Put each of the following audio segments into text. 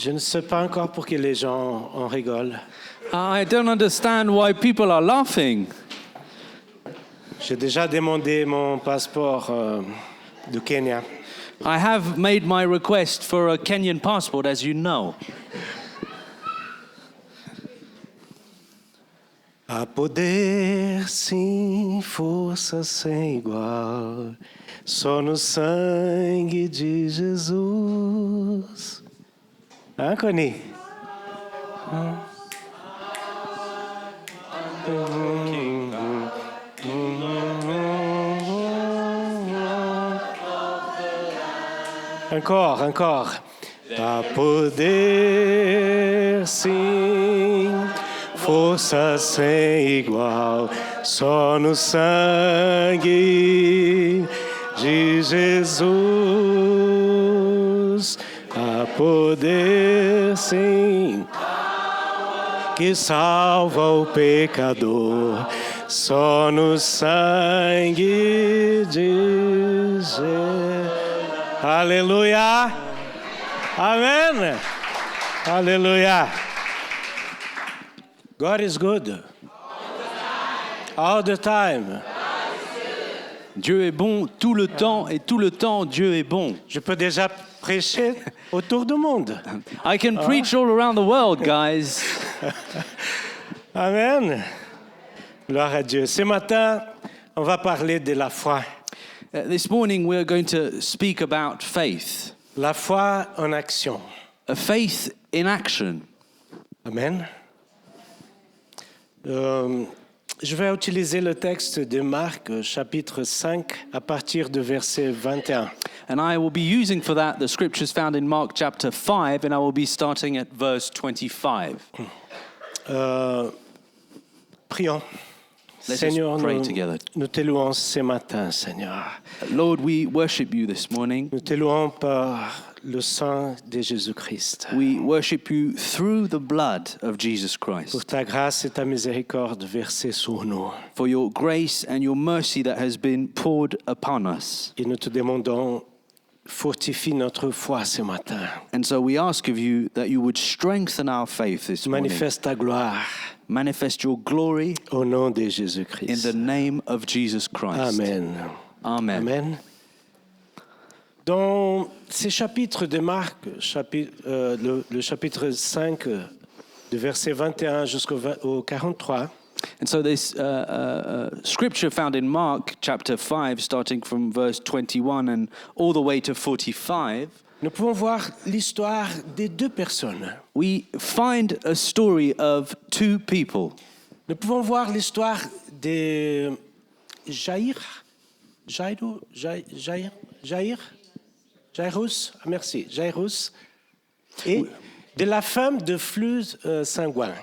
Je ne sais pas encore pour que les gens en rigolent. I don't understand why people are laughing. J'ai déjà demandé mon passeport du Kenya. I have made my request for a Kenyan passport, as you know. Há poder, sim, força sem igual, só no sangue de Jesus. Connie? Encore. Há poder, sim, força sem igual, só no sangue de Jesus. Há poder, sim, que salva o pecador, só no sangue de Jesus. Aleluia! Amen! Aleluia! God is good. All the time. Dieu est bon tout le temps et tout le temps Dieu est bon. Je peux déjà prêcher autour du monde. I can preach all around the world, guys. Amen. Gloire à Dieu. Ce matin, on va parler de la foi. This morning we're going to speak about faith. La foi en action. A faith in action. Amen. Je vais utiliser le texte de Marc, chapitre 5, à partir du verset 21. And I will be using for that the scriptures found in Mark chapter 5, and I will be starting at verse 25. Prions. Let's Seigneur, just pray together. nous te louons ce matin, Seigneur. Lord, we worship you this morning. Nous te louons par le sang de Jésus-Christ. We worship you through the blood of Jesus Christ. Pour ta grâce et ta miséricorde versées sur nous. For your grace and your mercy that has been poured upon us. Et nous te demandons, fortifie notre foi ce matin. And so we ask of you that you would strengthen our faith this morning. Manifeste ta gloire. Manifest your glory Au nom de in Jésus-Christ. the name of Jesus Christ. Amen. Amen. Amen. Dans ces chapitres de Marc, le chapitre 5, du verset 21 jusqu'au 43, And so this scripture found in Mark chapter 5, starting from verse 21 and all the way to 45, nous pouvons voir l'histoire des deux personnes. we find a story of two people. Nous pouvons voir l'histoire de Jairus, et de la femme de flux sanguin.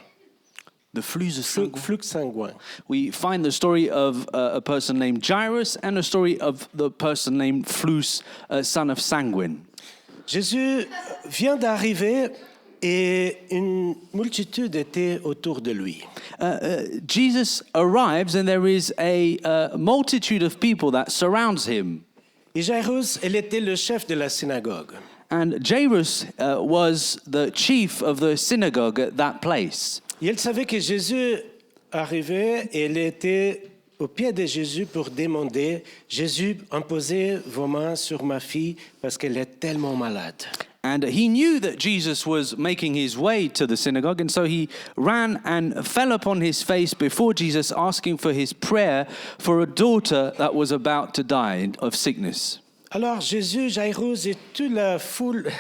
The flux of Flux sanguin. We find the story of a person named Jairus and a story of the person named Flus, son of Sanguine. Jésus vient d'arriver et une multitude était autour de lui. Jesus arrives and there is a multitude of people that surrounds him. Et Jairus, elle était le chef de la synagogue. And Jairus was the chief of the synagogue at that place. Et elle savait que Jésus arrivait et elle était au pied de Jésus pour demander, Jésus, imposez vos mains sur ma fille parce qu'elle est tellement malade. And he knew that Jesus was making his way to the synagogue, and so he ran and fell upon his face before Jesus, asking for his prayer for a daughter that was about to die of sickness. Alors Jésus, Jairus et toute la foule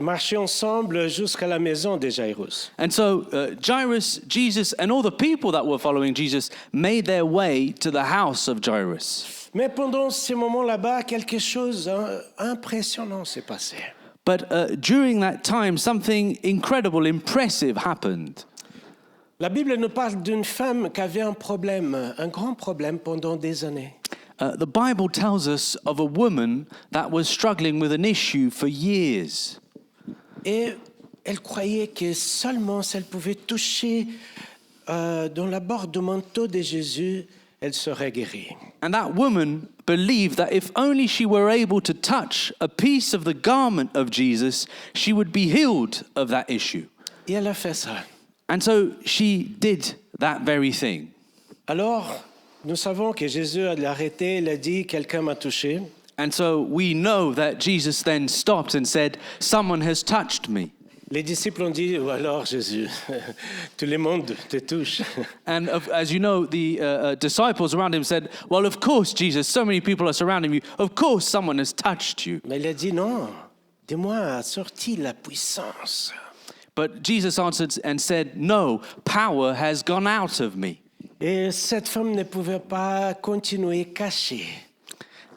marchaient ensemble jusqu'à la maison de Jairus. And so Jairus, Jesus, and all the people that were following Jesus made their way to the house of Jairus. Mais pendant ces moments là-bas, quelque chose d'impressionnant s'est passé. But during that time, something incredible, impressive happened. La Bible nous parle d'une femme qui avait un problème, un grand problème pendant des années. The Bible tells us of a woman that was struggling with an issue for years. Et elle croyait que seulement si elle pouvait toucher dans la bord du manteau de Jésus, elle serait guérie. And that woman believed that if only she were able to touch a piece of the garment of Jesus, she would be healed of that issue. Et elle a fait ça. And so she did that very thing. Alors, nous savons que Jésus l'a arrêté, il a dit, quelqu'un m'a touché. And so we know that Jesus then stopped and said, someone has touched me. Les disciples ont dit, ou alors Jésus, tout le monde te touche. And as you know, the disciples around him said, well, of course, Jesus, so many people are surrounding you. Of course, someone has touched you. Mais il a dit, non, de moi a sorti la puissance. But Jesus answered and said, no, power has gone out of me. Et cette femme ne pouvait pas continuer cachée.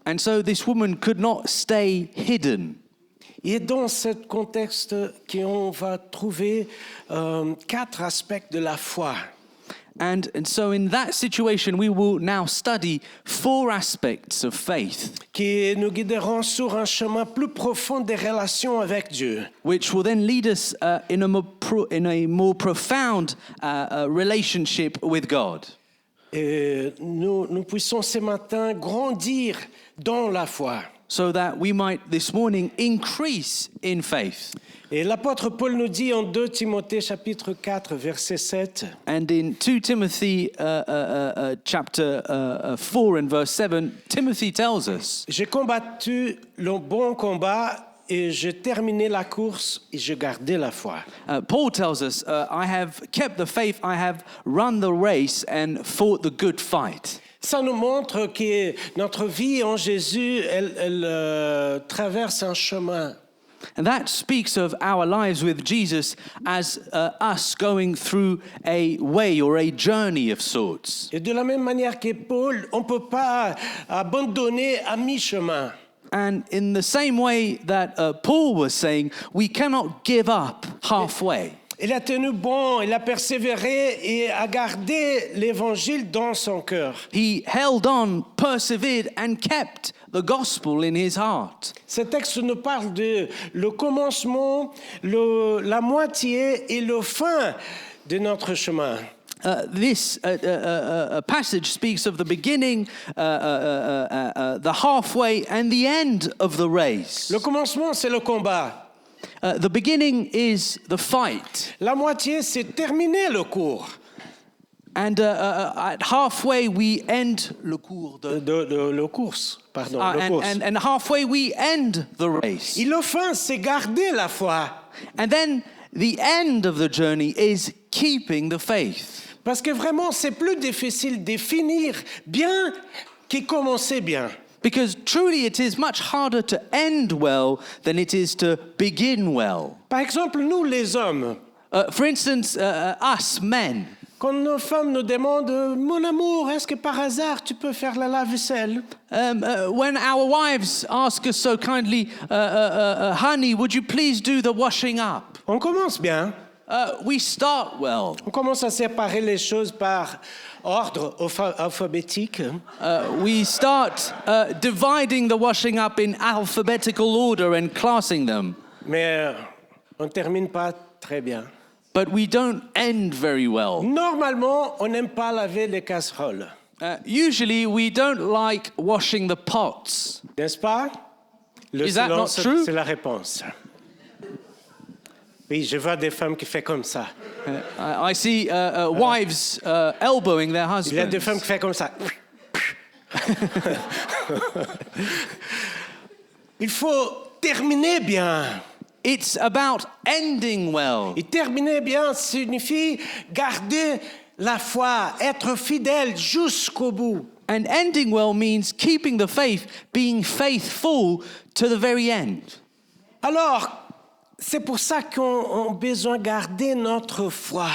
And so this woman could not stay hidden. Et dans ce contexte qu'on va trouver 4 aspects de la foi. And so in that situation, we will now study 4 aspects of faith, Qui nous guideront sur un chemin plus profond des relations avec Dieu. which will then lead us in a more profound relationship with God. Et nous puissions ce matin grandir dans la foi. So that we might this morning increase in faith. Et l'apôtre Paul nous dit en 2 Timothée chapitre 4 verset 7. And in 2 Timothy chapter 4 and verse 7, Timothy tells us, J'ai combattu le bon combat et j'ai terminé la course et j'ai gardé la foi. Paul tells us, I have kept the faith, I have run the race and fought the good fight. Ça nous montre que notre vie en Jésus, elle traverse un chemin. And that speaks of our lives with Jesus as us going through a way or a journey of sorts. Et de la même manière que Paul, on ne peut pas abandonner à mi-chemin. And in the same way that Paul was saying, we cannot give up halfway. Il a tenu bon, il a persévéré et a gardé l'évangile dans son cœur. He held on, persevered, and kept the gospel in his heart. Ce texte nous parle de le commencement, la moitié et le fin de notre chemin. This passage speaks of the beginning, the halfway, and the end of the race. Le commencement, c'est le combat. The beginning is the fight. La moitié, c'est terminer le cours. And at halfway we end le cours de... Le course, pardon, le course. And halfway we end the race. Et le fin, c'est garder la foi. And then the end of the journey is keeping the faith. Parce que vraiment, c'est plus difficile de finir bien que commencer bien. Because truly it is much harder to end well than it is to begin well. Par exemple, nous les hommes, For instance, us men, quand nos femmes nous demandent « Mon amour, est-ce que par hasard tu peux faire la lave-vaisselle ?» when our wives ask us so kindly, honey, would you please do the washing up? On commence bien. We start well. On commence à séparer les choses par ordre alphabétique. We start dividing the washing up in alphabetical order and classing them. Mais on ne termine pas très bien. But we don't end very well. Normalement, on n'aime pas laver les casseroles. Usually we don't like washing the pots. N'est-ce pas? Le Is that not silence, true? c'est la réponse. Oui, je vois des femmes qui font comme ça. I see wives elbowing their Il y a des femmes husbands. qui font comme ça. Il faut terminer bien. It's about ending well. Et terminer bien signifie garder la foi, être fidèle jusqu'au bout. And ending well means keeping the faith, being faithful to the very end. Alors, c'est pour ça qu'on a besoin de garder notre foi.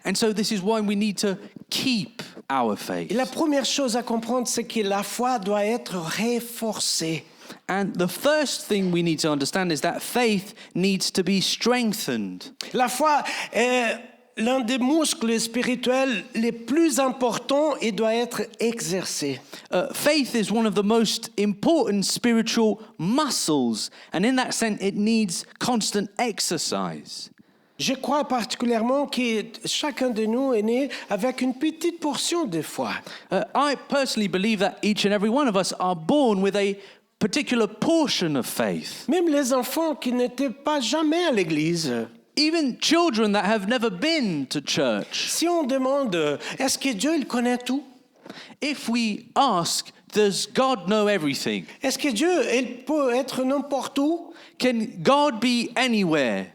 And so this is why we need to keep our faith. Et la première chose à comprendre, c'est que la foi doit être renforcée. And the first thing we need to understand is that faith needs to be strengthened. La foi est l'un des muscles spirituels les plus importants et doit être exercé. Faith is one of the most important spiritual muscles, and in that sense, it needs constant exercise. Je crois particulièrement que chacun de nous est né avec une petite portion de foi. I personally believe that each and every one of us are born with a particular portion of faith. Même les enfants qui n'étaient pas jamais à l'église. Even children that have never been to church. Si on demande, est-ce que Dieu il connaît tout? If we ask, does God know everything? Est-ce que Dieu il peut être n'importe où? Can God be anywhere?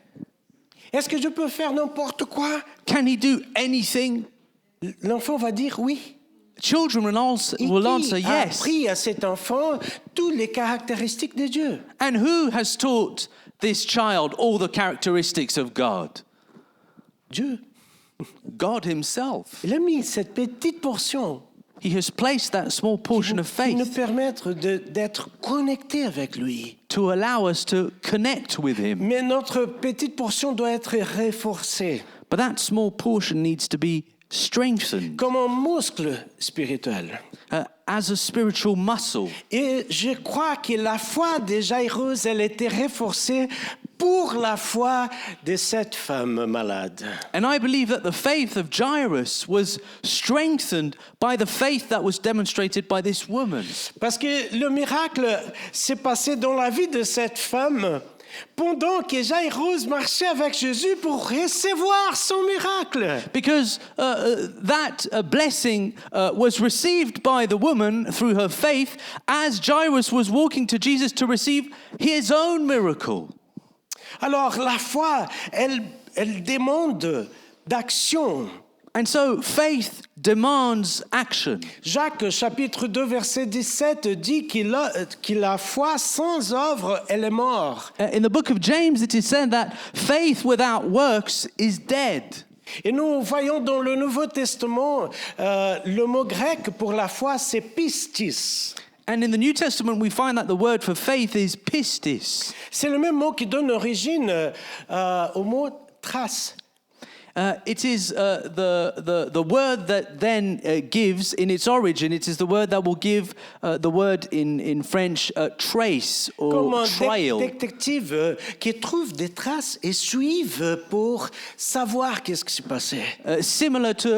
Est-ce que Dieu peut faire n'importe quoi? Can he do anything? L'enfant va dire oui. Children will answer Et qui a yes. appris à cet enfant toutes les caractéristiques de Dieu? And who has taught this child all the characteristics of God? Dieu. God himself. Il a mis cette petite portion He has placed that small portion of qui nous faith permettre d'être connectés avec lui. to allow us to connect with him. Mais notre petite portion doit être renforcée But that small portion needs to be strengthened comme un muscle spirituel. as a spiritual muscle. Et je crois que la foi de Jairus, elle était renforcée pour la foi de cette femme malade. And I believe that the faith of Jairus was strengthened by the faith that was demonstrated by this woman. Parce que le miracle s'est passé dans la vie de cette femme pendant que Jairus marchait avec Jésus pour recevoir son miracle. Because that blessing was received by the woman through her faith as Jairus was walking to Jesus to receive his own miracle. Alors la foi, elle demande d'action. And so faith demands action. Jacques chapitre 2 verset 17 dit que la foi sans œuvre, elle est morte. In the book of James, it is said that faith without works is dead. Et nous voyons dans le Nouveau Testament, le mot grec pour la foi, c'est pistis. And in the New Testament, we find that the word for faith is pistis. C'est le même mot qui donne origine au mot trace. It is the word that then gives, in its origin, it is the word that will give the word in French trace Comme or un trail. détective qui trouve des traces et suive pour savoir qu'est-ce qui s'est passé. Similar to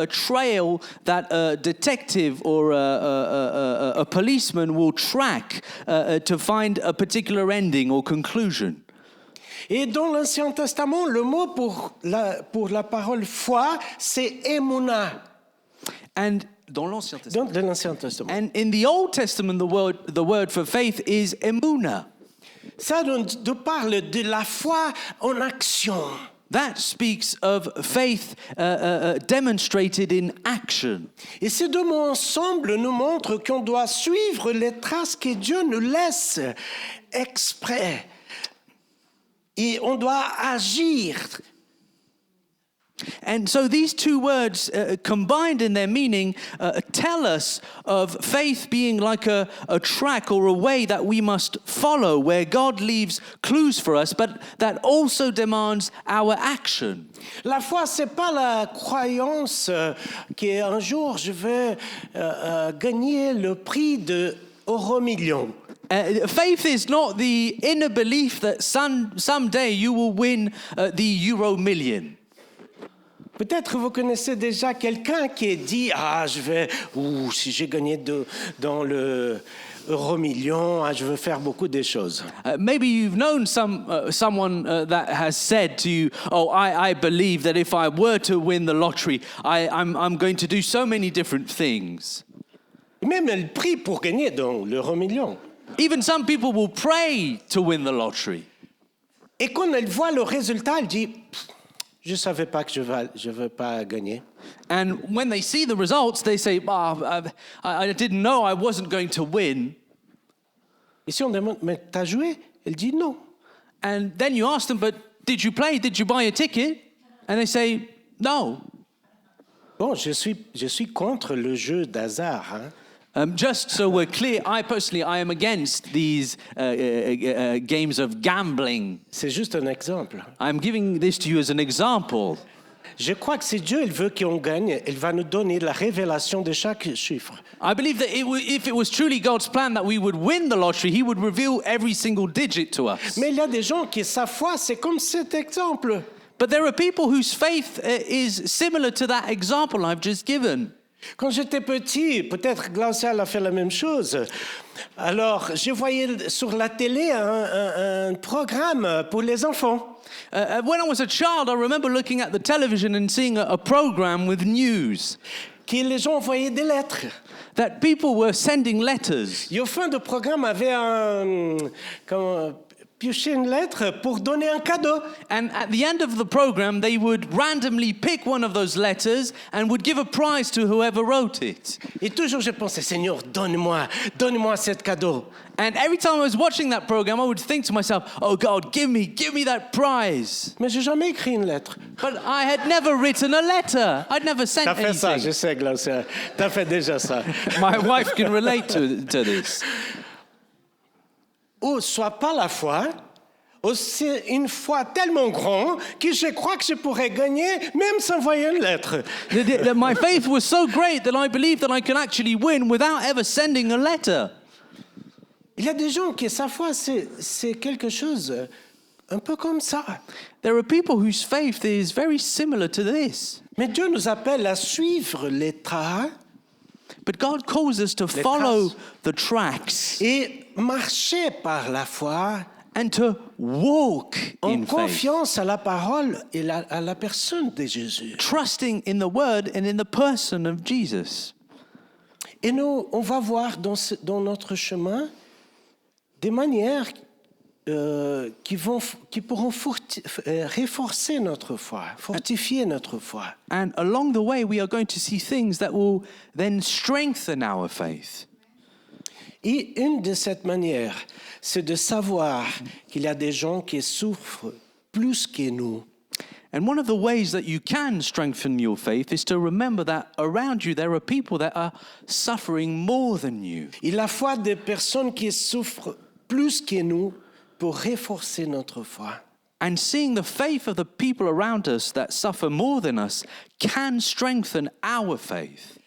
a trail that a detective or a policeman will track to find a particular ending or conclusion. Et dans l'Ancien Testament, le mot pour la parole foi, c'est émouna. And dans l'Ancien Testament. Dans l'Ancien Testament. And in the Old Testament, the word for faith is emuna. Ça nous parle de la foi en action. That speaks of faith demonstrated in action. Et ces deux mots ensemble nous montrent qu'on doit suivre les traces que Dieu nous laisse exprès. Et on doit agir. And so these two words combined in their meaning tell us of faith being like a track or a way that we must follow, where God leaves clues for us, but that also demands our action. La foi, c'est pas la croyance qu'un jour je vais gagner le prix de €1 million. Faith is not the inner belief that someday you will win the Euro million. Peut-être vous connaissez déjà quelqu'un qui dit si j'ai gagné dans le €1 million, je veux faire beaucoup de choses. Maybe you've known someone that has said to you, I believe that if I were to win the lottery, I'm going to do so many different things. Même elle prie pour gagner dans le €1 million. Even some people will pray to win the lottery. Et quand elle voit le résultat, elle dit je savais pas que je veux pas gagner. And when they see the results, they say, I didn't know I wasn't going to win. Et si on demande mais t'as joué? Elle dit non. And then you ask them, but did you play? Did you buy a ticket? And they say, no. Bon, je suis contre le jeu d'hasard. Hein? Just so we're clear, I am against these games of gambling. C'est juste un exemple. I'm giving this to you as an example. Je crois que si Dieu il veut qu'on gagne, il va nous donner la révélation de chaque chiffre. I believe that if it was truly God's plan that we would win the lottery, He would reveal every single digit to us. Mais il y a des gens qui, sa foi, c'est comme cet exemple. But there are people whose faith is similar to that example I've just given. Quand j'étais petit, peut-être Glaucia a fait la même chose. Alors, je voyais sur la télé un programme pour les enfants. When I was a child, I remember looking at the television and seeing a program with news Que les gens envoyaient des lettres. that people were sending letters. Et au fin du programme, avait pioché une lettre pour donner un cadeau. And at the end of the program, they would randomly pick one of those letters and would give a prize to whoever wrote it. Et toujours je pensais, Seigneur, donne-moi cet cadeau. And every time I was watching that program, I would think to myself, oh God, give me that prize. Mais j'ai jamais écrit une lettre. But I had never written a letter. I'd never sent T'as fait ça, anything. je sais, Glaucia. T'as fait déjà ça. My wife can relate to this. Ou soit pas la foi, ou c'est une foi tellement grande que je crois que je pourrais gagner même sans envoyer une lettre. My faith was so great that I believed that I could actually win without ever sending a letter. Il y a des gens qui, sa foi, c'est quelque chose un peu comme ça. There are people whose faith is very similar to this. Mais Dieu nous appelle à suivre les traces But God calls us to Les follow traces. the tracks et marcher par la foi and to walk en in faith, confiance à la parole et à la personne de Jésus. trusting in the word and in the person of Jesus. Et nous, on va voir dans notre chemin des manières qui pourront renforcer notre foi, fortifier notre foi. And along the way, we are going to see things that will then strengthen our faith. Et une de ces manières, c'est de savoir qu'il y a des gens qui souffrent plus que nous. And one of the ways that you can strengthen your faith is to remember that around you there are people that are suffering more than you. Et la foi des personnes qui souffrent plus que nous pour renforcer notre foi. And seeing the faith of the people around us that suffer more than us can strengthen our faith.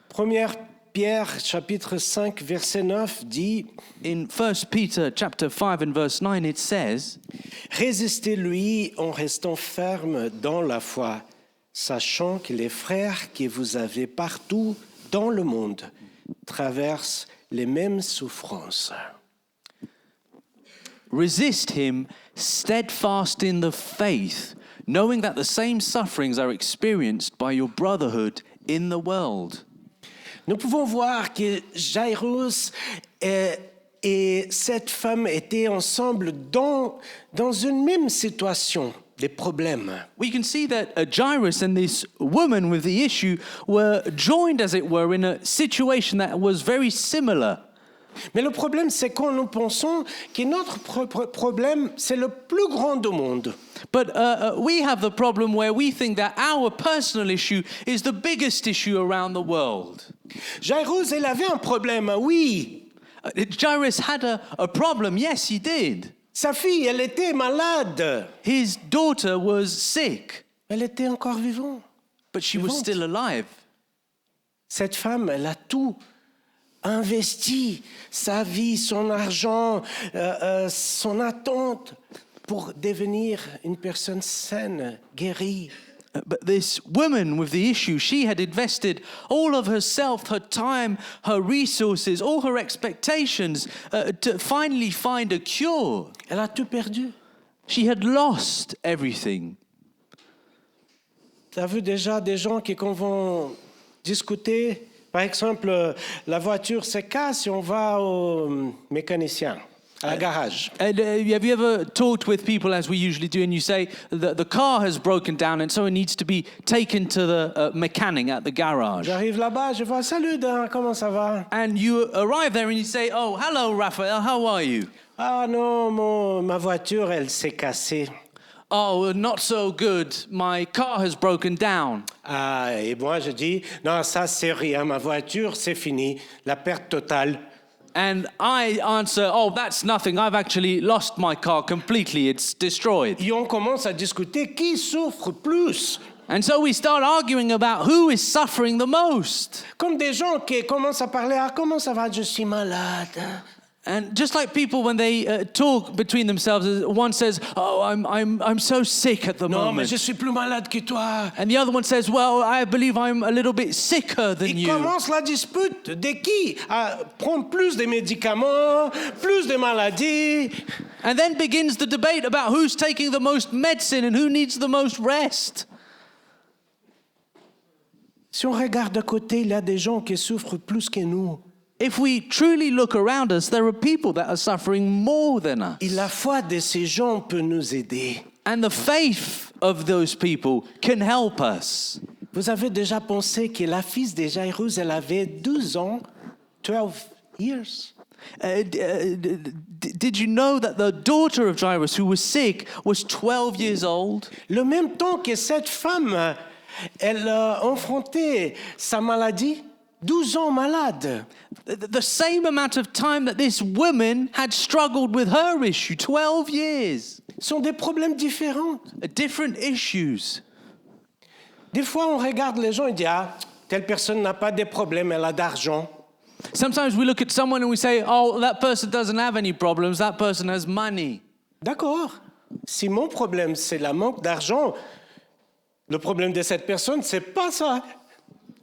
Première Pierre, chapitre 5, verset 9, dit In 1 Peter chapter 5 and verse 9 it says, « Résistez-lui en restant ferme dans la foi, sachant que les frères que vous avez partout dans le monde traversent les mêmes souffrances. » Resist him steadfast in the faith, knowing that the same sufferings are experienced by your brotherhood in the world. Nous pouvons voir que Jairus et cette femme étaient ensemble dans une même situation, des problèmes. We can see that Jairus and this woman with the issue were joined, as it were, in a situation that was very similar. Mais le problème, c'est quand nous pensons que notre problème, c'est le plus grand du monde. But we have the problem where we think that our personal issue is the biggest issue around the world. Jairus, il avait un problème, oui. Jairus had a problem, yes, he did. Sa fille, elle était malade. His daughter was sick, Elle était encore vivante. but she was Vivante. still alive. Cette femme, elle a tout investi, sa vie, son argent, son attente pour devenir une personne saine, guérie. But this woman with the issue, she had invested all of herself, her time, her resources, all her expectations to finally find a cure. Elle a tout perdu. She had lost everything. Tu as vu déjà des gens qui, quand vont discuter, par exemple, la voiture se casse et on va au mécanicien, à la garage. And, have you ever talked with people, as we usually do, and you say that the car has broken down and so it needs to be taken to the mechanic at the garage? J'arrive là-bas, je vois, salut Dan, comment ça va? And you arrive there and you say, oh, hello, Raphael, how are you? Ah non, ma voiture, elle s'est cassée. Oh, not so good. My car has broken down. Ah, et moi je dis, non, ça c'est rien, ma voiture, c'est fini, la perte totale. And I answer, oh, that's nothing. I've actually lost my car completely. It's destroyed. Et on commence à discuter qui souffre plus And so we start arguing about who is suffering the most. Comme des gens qui commencent à parler, ah, comment ça va, je suis malade. And just like people when they talk between themselves, one says, "Oh, I'm so sick at the Non, mais moment," je suis plus malade que toi. and the other one says, "Well, I believe I'm a little bit sicker than Ils you." commencent la dispute de qui à prendre plus de médicaments, plus de maladies. And then begins the debate about who's taking the most medicine and who needs the most rest. Si on regarde à côté, il y a des gens qui souffrent plus que nous. If we truly look around us, there are people that are suffering more than us. Et la foi de ces gens peut nous aider. And the faith of those people can help us. Vous avez déjà pensé que la fille de Jairus, elle avait 12 ans, 12 years. Did you know that the daughter of Jairus, who was sick, was 12 years old? Le même temps que cette femme, elle a affronté sa maladie, 12 ans malade. The same amount of time that this woman had struggled with her issue, 12 years. Ce sont des problèmes différents. Different issues. Des fois, on regarde les gens et dit, ah, telle personne n'a pas de problème, elle a d'argent. Sometimes we look at someone and we say, "Oh, that person doesn't have any problems, that person has money." D'accord. Si mon problème, c'est le manque d'argent, le problème de cette personne, c'est pas ça.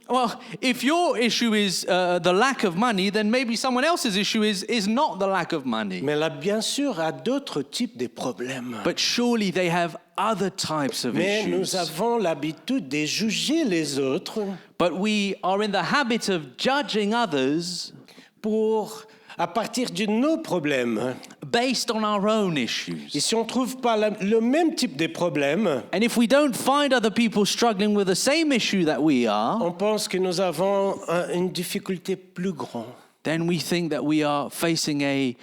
Well, if your issue is the lack of money, then maybe someone else's issue is not the lack of money. Mais là, bien sûr, a d'autres types de problèmes. But surely they have other types of Mais nous issues. avons l'habitude de juger les autres But we are in the habit of judging others à partir de nos problèmes. based on our own Et issues. si on ne trouve pas le même type de problème, And if we don't find other people struggling with the same issue that we are, on pense que nous avons une difficulté plus grande. then we think that we are facing a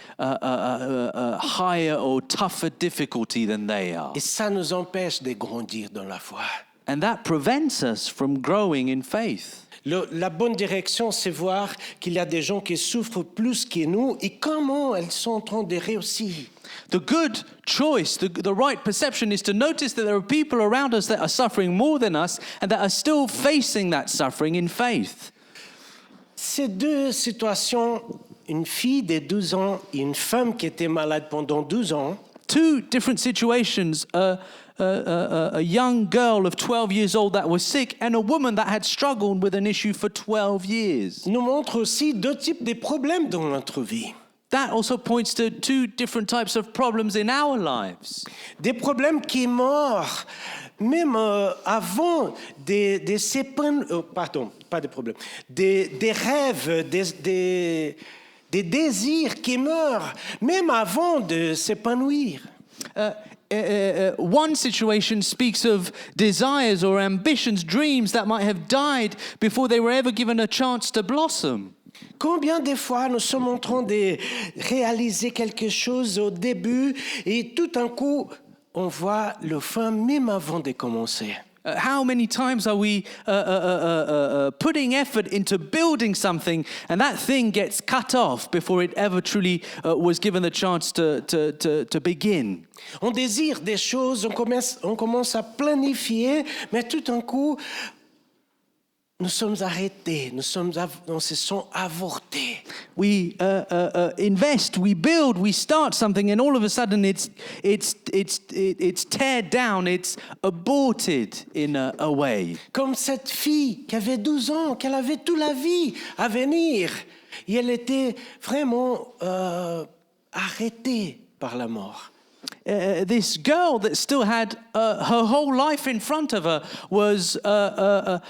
higher or tougher difficulty than they are. Et ça nous empêche de grandir dans la foi. And that prevents us from growing in faith. La bonne direction, c'est voir qu'il y a des gens qui souffrent plus que nous et comment elles sont en train de réussir. The good choice, the right perception is to notice that there are people around us that are suffering more than us and that are still facing that suffering in faith. Ces deux situations, une fille de 12 ans et une femme qui était malade pendant 12 ans, Two different situations, a young girl of 12 years old that was sick and a woman that had struggled with an issue for 12 years. nous montrent aussi deux types de problèmes dans notre vie. That also points to two different types of problems in our lives. Des problèmes qui meurent même avant pardon, pas des problèmes, des rêves, des désirs qui meurent même avant de s'épanouir. One situation speaks of desires or ambitions, dreams that might have died before they were ever given a chance to blossom. Combien de fois nous sommes en train de réaliser quelque chose au début et tout d'un coup, on voit le fin même avant de commencer. How many times are we putting effort into building something and that thing gets cut off before it ever truly was given the chance to begin? On désire des choses, on commence à planifier, mais tout d'un coup, nous sommes arrêtés, nous se sont avortés. We invest, we build, we start something, and all of a sudden it's teared down, it's aborted in a way. Comme cette fille qui avait 12 ans, qu'elle avait toute la vie à venir, et elle était vraiment arrêtée par la mort. This girl that still had her whole life in front of her was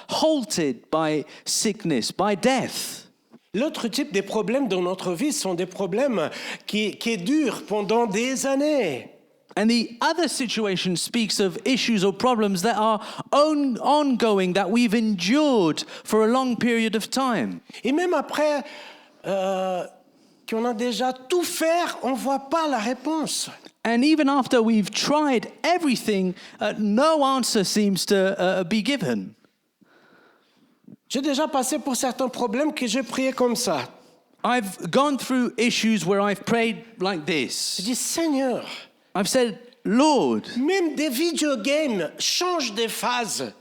halted by sickness, by death. L'autre type de problèmes dans notre vie sont des problèmes qui durent pendant des années. And the other situation speaks of issues or problems that are ongoing, that we've endured for a long period of time. Et même après qu'on a déjà tout fait, on ne voit pas la réponse. And even after we've tried everything, no answer seems to be given. J'ai déjà passé pour certains problèmes que j'ai prié comme ça. I've gone through issues where I've prayed like this. J'ai dit, Seigneur, I've said, Lord, Même des videogames changent des phases,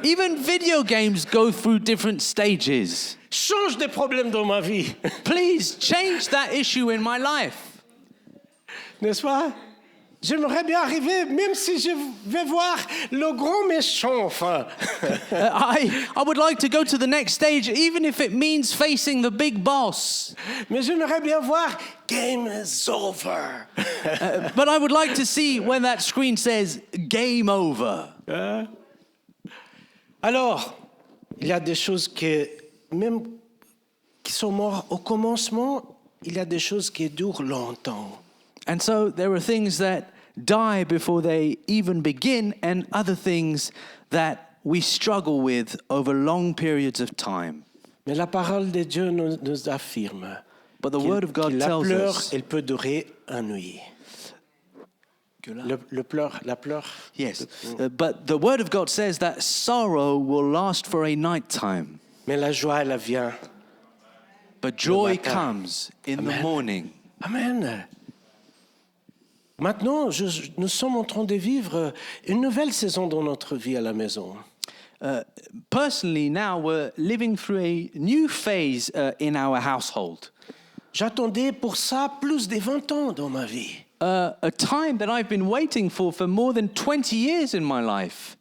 even video games go through different stages. changent des problèmes dans ma vie. Please change that issue in my life. N'est-ce pas? J'aimerais bien arriver, même si je vais voir le grand méchant, enfin. I would like to go to the next stage, even if it means facing the big boss. Mais j'aimerais bien voir Game is over. But I would like to see when that screen says game over. Alors, il y a des choses même qui sont mortes au commencement, il y a des choses qui durent longtemps. And so there are things that die before they even begin, and other things that we struggle with over long periods of time. Mais la parole de Dieu nous affirme But the word of God que la tells pleure, us, elle peut durer une nuit. La pleure. yes, but the word of God says that sorrow will last for a night time, Mais la joie, elle vient. but joy matin. comes in the morning. Amen. Maintenant, nous sommes en train de vivre une nouvelle saison dans notre vie à la maison. Personally, now we're living through a new phase in our household. J'attendais pour ça plus de 20 ans dans ma vie. A time that I've been waiting for more than 20 years in my life.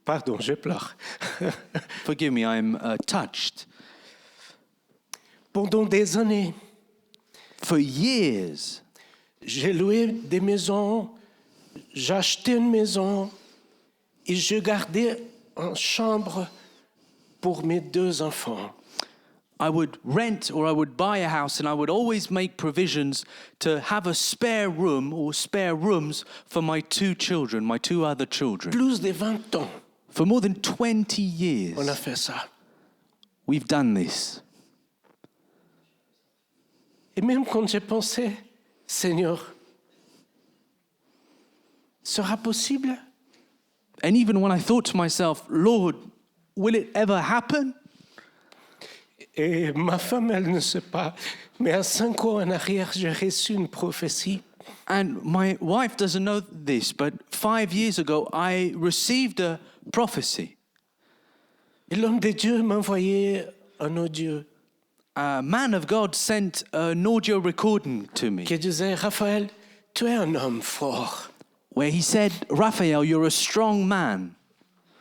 Pardon, je pleure. Forgive me, I'm touched. Pendant des années, For years, j'ai loué des maisons, j'ai acheté une maison et je gardais une chambre pour mes 2 enfants. I would rent or I would buy a house, and I would always make provisions to have a spare room or spare rooms for my 2 children, my 2 other children. Plus de 20 ans, For more than 20 years, on a fait ça. we've done this. Et même quand j'ai pensé, Seigneur, sera possible? And even when I thought to myself, Lord, will it ever happen? Et ma femme, elle ne sait pas, mais à 5 ans en arrière, j'ai reçu une prophétie. And my wife doesn't know this, but 5 years ago, I received a prophecy. Et l'homme de Dieu m'a envoyé un audio A man of God sent an audio recording to me qui disait, Raphaël, tu es un homme fort. where he said, Raphael, you're a strong man.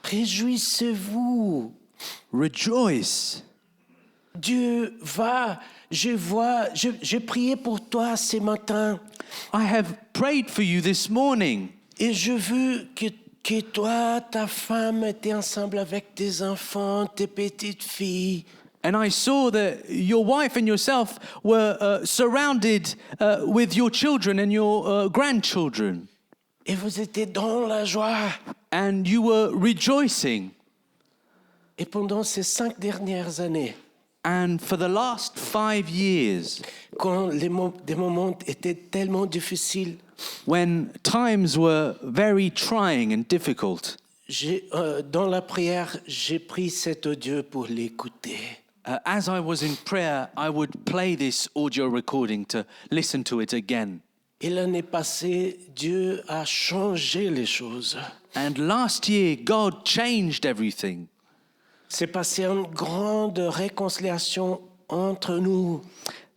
Réjouissez-vous. Rejoice. Dieu va, j'ai prié pour toi ce matin I have prayed for you this morning, et je veux que toi, ta femme, étaient ensemble avec tes enfants, tes petites filles. and I saw that your wife and yourself were surrounded with your children and your grandchildren, Et vous étiez dans la joie. and you were rejoicing. Et pendant ces 5 dernières années, And for the last 5 years, quand des moments étaient tellement difficiles, when times were very trying and difficult, dans la prière, j'ai pris cet audio pour l'écouter. as I was in prayer, I would play this audio recording to listen to it again. Et l'année passée, Dieu a changé les choses. And last year, God changed everything. C'est passé une grande réconciliation entre nous.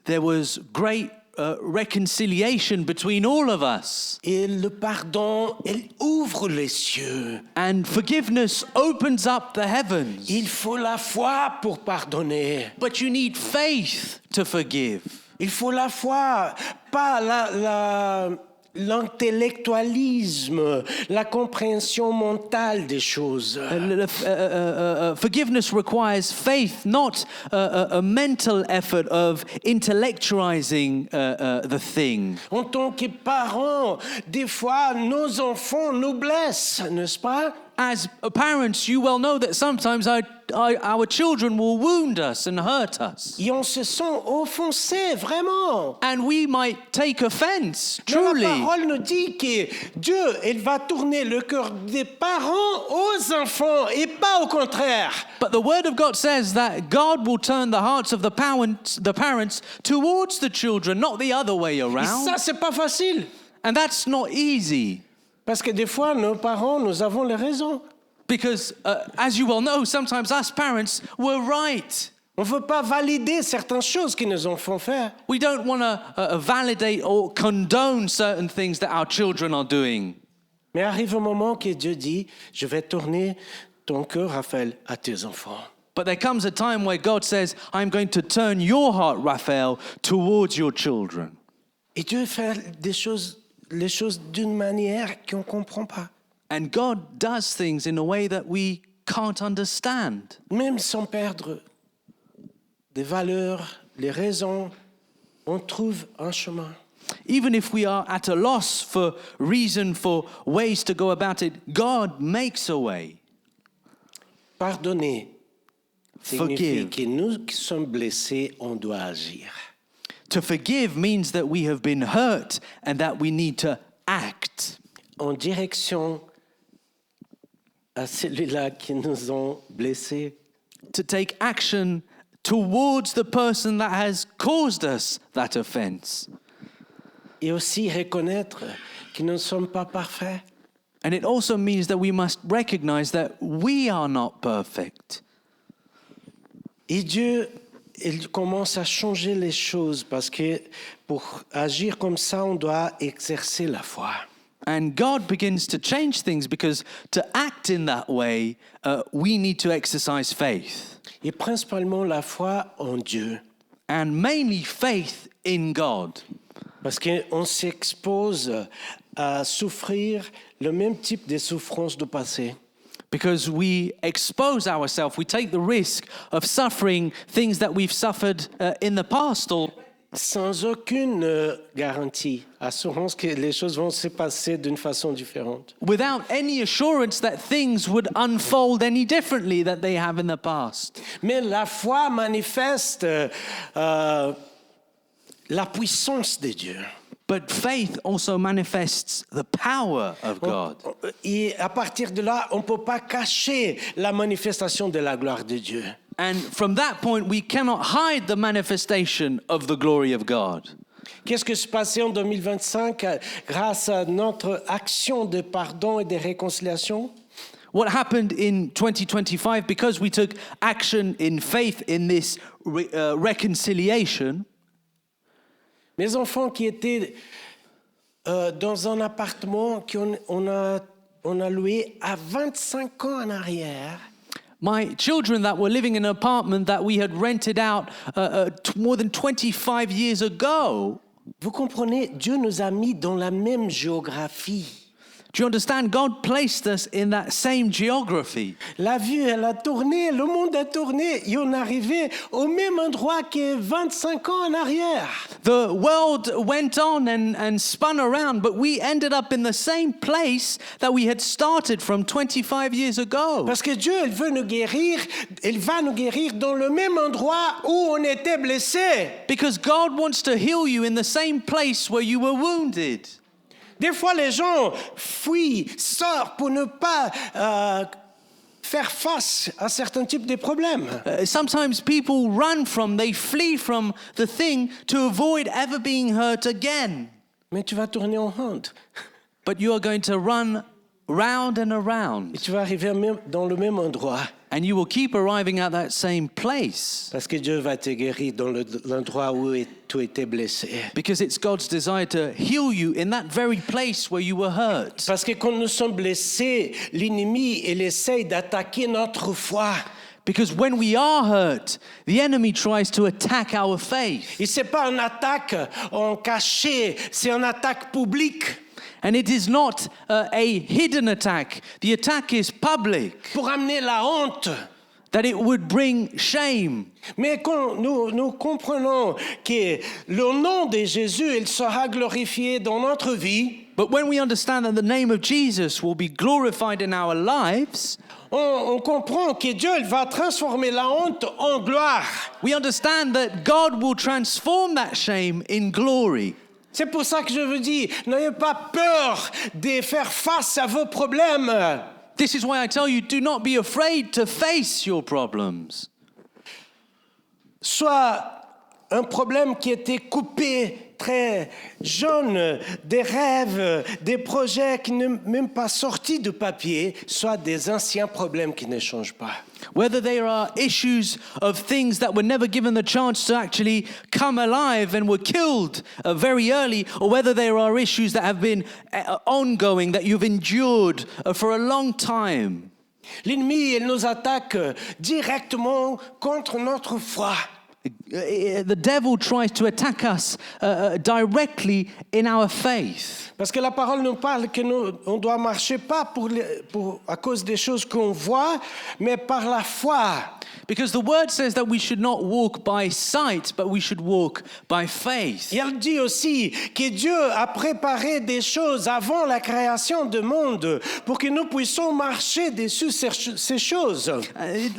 There was great reconciliation between all of us. Et le pardon, il ouvre les cieux. And forgiveness opens up the heavens. Il faut la foi pour pardonner. But you need faith to forgive. Il faut la foi, pas l'intellectualisme, la compréhension mentale des choses. Forgiveness requires faith, not a mental effort of intellectualizing the thing. En tant que parents, des fois, nos enfants nous blessent, n'est-ce pas? As parents, you well know that sometimes our children will wound us and hurt us. Et on se sent offensé, vraiment. And we might take offense, Mais la truly. parole nous dit que Dieu, il va tourner le cœur des parents aux enfants et pas au contraire. But the word of God says that God will turn the hearts of the parents towards the children, not the other way Et around. ça, c'est pas facile. And that's not easy. Parce que des fois, nos parents, nous avons les raisons. Because, as you well know, sometimes us parents were right. On ne veut pas valider certaines choses qui nous ont fait faire. We don't want to validate or condone certain things that our children are doing. Mais arrive un moment que Dieu dit, je vais tourner ton cœur, Raphaël, à tes enfants. But there comes a time where God says, I'm going to turn your heart, Raphael, towards your children. Et Dieu fait les choses d'une manière qu'on ne comprend pas. And God does things in a way that we can't understand. Même sans perdre des valeurs, les raisons, on trouve un chemin. Even if we are at a loss for reason, for ways to go about it, God makes a way. Pardonner signifie Forgive. que nous qui sommes blessés, on doit agir. To forgive means that we have been hurt and that we need to act En direction à celui-là qui nous ont blessés. to take action towards the person that has caused us that offense. Et aussi reconnaître que nous ne sommes pas parfaits. And it also means that we must recognize that we are not perfect. Et Dieu, il commence à changer les choses parce que pour agir comme ça, on doit exercer la foi. And God begins to change things because to act in that way, we need to exercise faith. Et principalement la foi en Dieu. And mainly faith in God. Parce qu'on s'expose à souffrir le même type de souffrance du passé. Because we expose ourselves, we take the risk of suffering things that we've suffered in the past. Sans aucune garantie, assurance que les choses vont se passer d'une façon différente. Without any assurance that things would unfold any differently than they have in the past. Mais la foi manifeste la puissance de Dieu. But faith also manifests the power of God. Et à partir de là, on ne peut pas cacher la manifestation de la gloire de Dieu. And from that point, we cannot hide the manifestation of the glory of God. Qu'est-ce qui s'est passé en 2025 grâce à notre action de pardon et de réconciliation? What happened in 2025 because we took action in faith in this reconciliation? Mes enfants qui étaient dans un appartement qu'on a loué à 25 ans en arrière. My children that were living in an apartment that we had rented out more than 25 years ago. Vous comprenez, Dieu nous a mis dans la même géographie. Do you understand? God placed us in that same geography. La vue, elle a tourné, le monde a tourné, et on est arrivé au même endroit que 25 ans en arrière. The world went on and spun around, but we ended up in the same place that we had started from 25 years ago. Parce que Dieu, il veut nous guérir, il va nous guérir dans le même endroit où on était blessé. Because God wants to heal you in the same place where you were wounded. Des fois, les gens fuient, sortent pour ne pas faire face à certains types de problèmes. Sometimes people run from, they flee from the thing to avoid ever being hurt again. Mais tu vas tourner en rond. But you are going to run round and Et around. tu vas arriver dans le même endroit. And you will keep arriving at that same place. Parce que Dieu va te guérir dans l'endroit où tu étais blessé. Because it's God's desire to heal you in that very place where you were hurt. Parce que quand nous sommes blessés, l'ennemi, il essaye d'attaquer notre foi. Because when we are hurt, the enemy tries to attack our faith. Et ce n'est pas une attaque en cachet, c'est une attaque publique. And it is not a hidden attack. The attack is public. Pour amener la honte. That it would bring shame. Mais quand nous comprenons que le nom de Jésus, il sera glorifié dans notre vie, But when we understand that the name of Jesus will be glorified in our lives, on comprend que Dieu il va transformer la honte en gloire. we understand that God will transform that shame in glory. C'est pour ça que je vous dis, n'ayez pas peur de faire face à vos problèmes. This is why I tell you, do not be afraid to face your problems. Soit un problème qui était coupé très jeunes, des rêves, des projets qui ne sont même pas sortis de papier, soit des anciens problèmes qui ne changent pas. Whether there are issues of things that were never given the chance to actually come alive and were killed very early, or whether there are issues that have been ongoing, that you've endured for a long time. L'ennemi, il nous attaque directement contre notre foi. The devil tries to attack us directly in our faith. Parce que la parole nous parle que on doit marcher pas à cause des choses qu'on voit, mais par la foi. Because the word says that we should not walk by sight, but we should walk by faith. Et elle dit aussi que Dieu a préparé des choses avant la création du monde pour que nous puissions marcher dessus ces choses.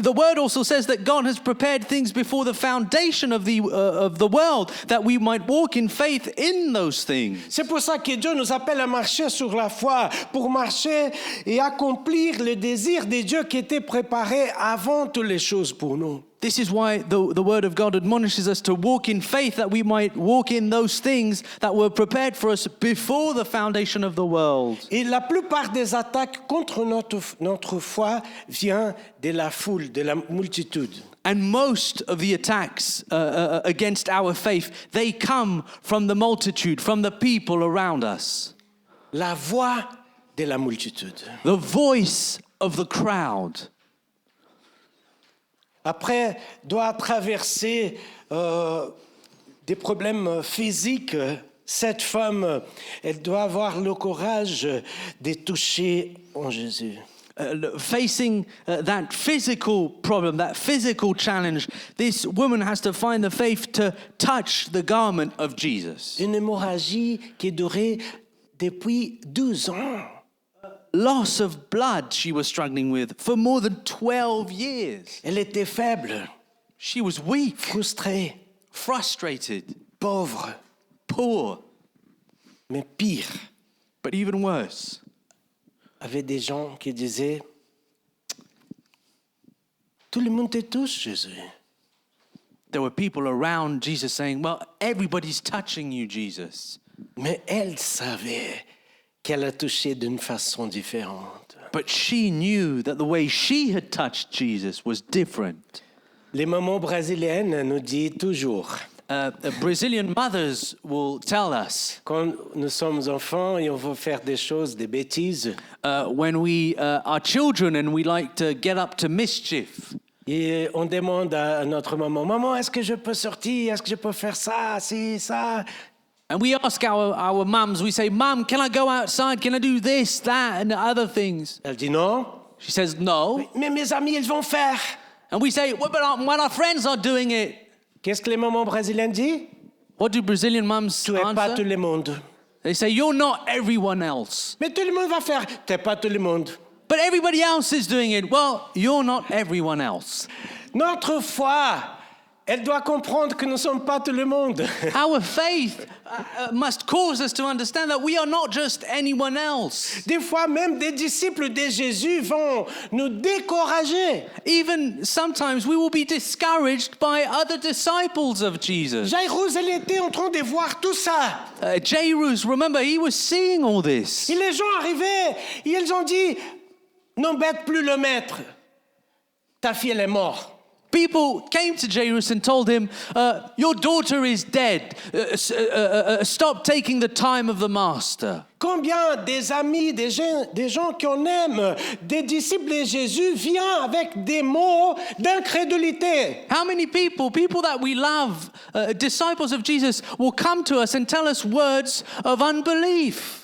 The word also says that God has prepared things before the foundation of the world, that we might walk in faith in those things. C'est pour ça que Dieu nous appelle à marcher sur la foi, pour marcher et accomplir le désir de Dieu qui était préparé avant toutes les choses pour nous. This is why the word of God admonishes us to walk in faith, that we might walk in those things that were prepared for us before the foundation of the world. Et la plupart des attaques contre notre foi vient de la foule, de la multitude. And most of the attacks against our faith, they come from the multitude, from the people around us. La voix de la multitude. The voice of the crowd. Après, doit traverser des problèmes physiques. Cette femme, elle doit avoir le courage de toucher en Jésus. Facing that physical problem, that physical challenge, this woman has to find the faith to touch the garment of Jesus. Une hémorragie qui durait depuis 12 ans. Loss of blood she was struggling with for more than 12 years. Elle était faible. She was weak, frustrée, frustrated, pauvre, poor, mais pire. But even worse. Avait des gens qui disaient, tout le monde te touche, Jésus. There were people around Jesus saying, well, everybody's touching you, Jesus. Mais elle savait qu'elle a touché d'une façon différente. But she knew that the way she had touched Jesus was different. Les mamans brésiliennes nous disent toujours, Brazilian mothers will tell us, quand nous sommes enfants et on veut faire des choses, des bêtises, when we are children and we like to get up to mischief. Et on demande à notre maman, maman, est-ce que je peux sortir? Est-ce que je peux faire ça, ci, ça? And we ask our mums, we say, Mum, can I go outside? Can I do this, that, and other things? Elle dit non. She says, no. Mais mes amis, ils vont faire. And we say, well, but when our friends are doing it. Qu'est-ce que les mamans brésiliennes disent? What do Brazilian mums Tu es pas tout answer? le monde. They say, you're not everyone else. Mais tout le monde va faire. Tu n'es pas tout le monde. But everybody else is doing it. Well, you're not everyone else. Notre foi, elle doit comprendre que nous ne sommes pas tout le monde. Our faith must cause us to understand that we are not just anyone else. Des fois, même des disciples de Jésus vont nous décourager. Even sometimes we will be discouraged by other disciples of Jesus. Jairus, elle était en train de voir tout ça. Jairus, remember, he was seeing all this. Et les gens arrivaient et ils ont dit, n'embête plus le maître. Ta fille, elle est morte. People came to Jairus and told him, your daughter is dead. Stop taking the time of the master. Combien des amis, des gens qu'on aime, des disciples de Jésus viennent avec des mots d'incrédulité. How many people that we love, disciples of Jesus, will come to us and tell us words of unbelief?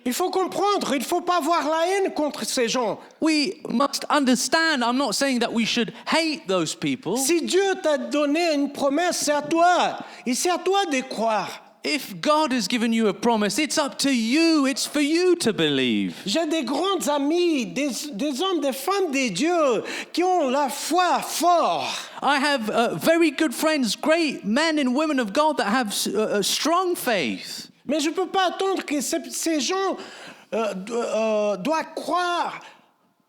Il faut comprendre, il ne faut pas avoir la haine contre ces gens. We must understand. I'm not saying that we should hate those people. Si Dieu t'a donné une promesse, c'est à toi. Et c'est à toi de croire. If God has given you a promise, it's up to you. It's for you to believe. J'ai des grands amis, des hommes, des femmes de Dieu qui ont la foi forte. I have very good friends, great men and women of God that have a strong faith. Mais je ne peux pas attendre que ces gens doivent croire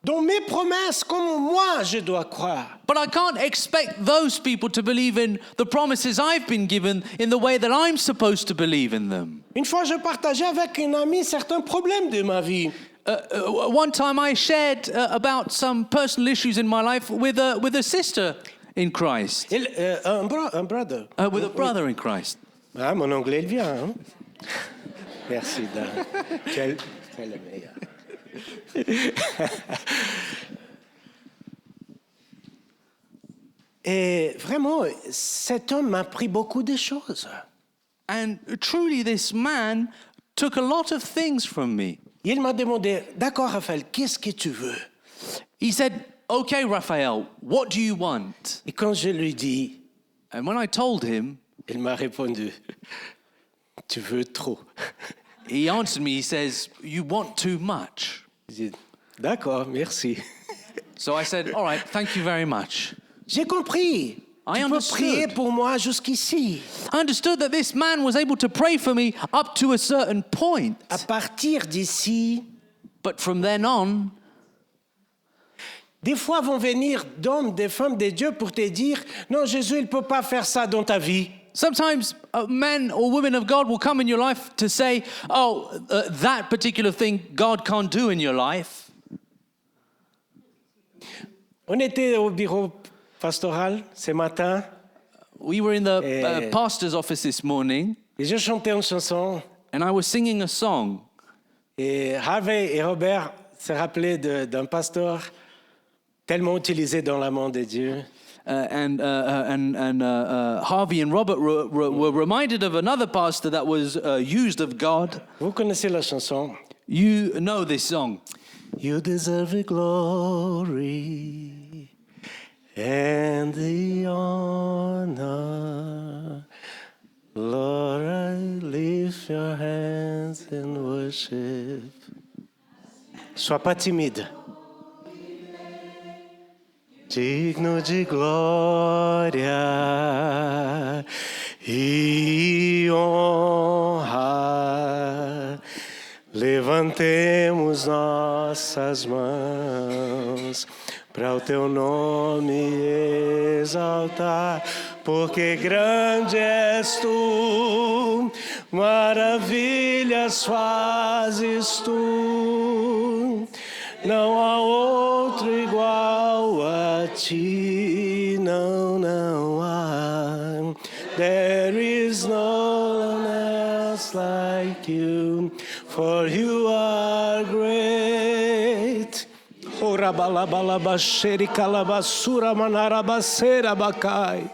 dans mes promesses comme moi je dois croire. But I can't expect those people to believe in the promises I've been given in the way that I'm supposed to believe in them. Une fois, je partageais avec un ami certains problèmes de ma vie. One time I shared about some personal issues in my life with a sister in Christ, Un brother. with a brother in Christ. Ah, mon anglais, il vient. Hein? Merci, Dan. Quel le meilleur. Et vraiment, cet homme m'a appris beaucoup de choses. And truly, this man took a lot of things from me. Il m'a demandé, d'accord, Raphaël, qu'est-ce que tu veux? He said, "Okay, Raphael, what do you want?" Et quand je lui dis, And when I told him, il m'a répondu, tu veux trop. he answered me. He says, "You want too much." J'ai dit, d'accord, merci. So I said, "All right, thank you very much." J'ai compris. I Tu peux understood. prier pour moi jusqu'ici. I understood that this man was able to pray for me up to a certain point. À partir d'ici, But from then on, des fois vont venir d'hommes, des femmes, des dieux pour te dire, non, Jésus, il ne peut pas faire ça dans ta vie. sometimes men or women of God will come in your life to say, oh, that particular thing God can't do in your life. On était au bureau pastoral ce matin We were in the pastor's office this morning, et je chantais une chanson. and I was singing a song. Et Harvey et Robert se rappelaient d'un pasteur tellement utilisé dans la main de Dieu. Harvey and Robert were reminded of another pastor that was used of God. Vous connaissez la chanson? You know this song. You deserve the glory and the honor. Lord, I lift your hands in worship. Sois pas timide. Digno de glória e honra, levantemos nossas mãos para o teu nome exaltar, porque grande és tu, maravilhas fazes tu. Não há outro igual a ti, não, não há. There is no one else like you, for you are great. Ora balabalabasheri kalabasura manarabasera bakai.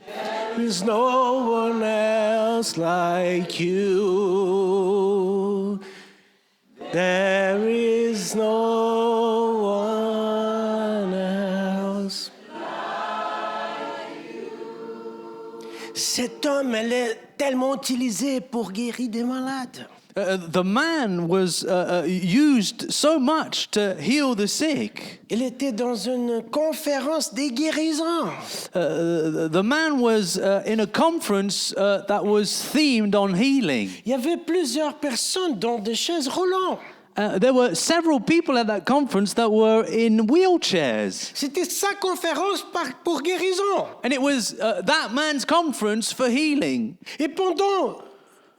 There is no one else like you. There is no one else. Cet homme, elle est tellement utilisé pour guérir des malades. The man was used so much to heal the sick. Il était dans une conférence des guérisons. The man was in a conference that was themed on healing. Il y avait plusieurs personnes dans des chaises roulantes. There were several people at that conference that were in wheelchairs. C'était sa conférence pour guérison. And it was that man's conference for healing. Et pendant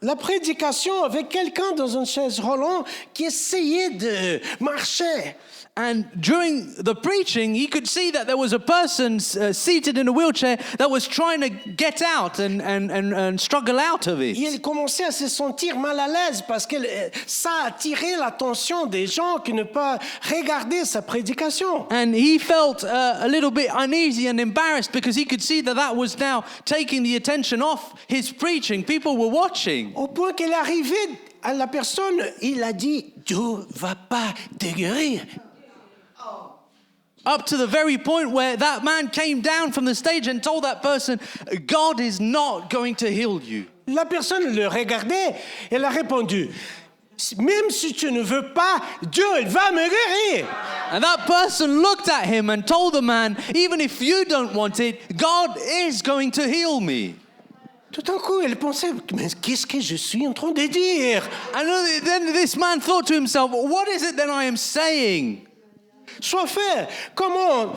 la prédication, avec quelqu'un dans une chaise roulante qui essayait de marcher. And during the preaching, he could see that there was a person seated in a wheelchair that was trying to get out and struggle out of it. Il commençait à se sentir mal à l'aise parce que ça attirait l'attention des gens qui ne peuvent regarder sa prédication. And he felt a little bit uneasy and embarrassed because he could see that that was now taking the attention off his preaching. People were watching. Au point qu'il est arrivé à la personne, il a dit, Dieu va pas te guérir. Up to the very point where that man came down from the stage and told that person, God is not going to heal you. La personne le regardait, elle a répondu, même si tu ne veux pas, Dieu il va me guérir. And that person looked at him and told the man, even if you don't want it, God is going to heal me. Tout d'un coup, elle pensait, mais qu'est-ce que je suis en train de dire? And then this man thought to himself, what is it that I am saying? soit fait. Comment?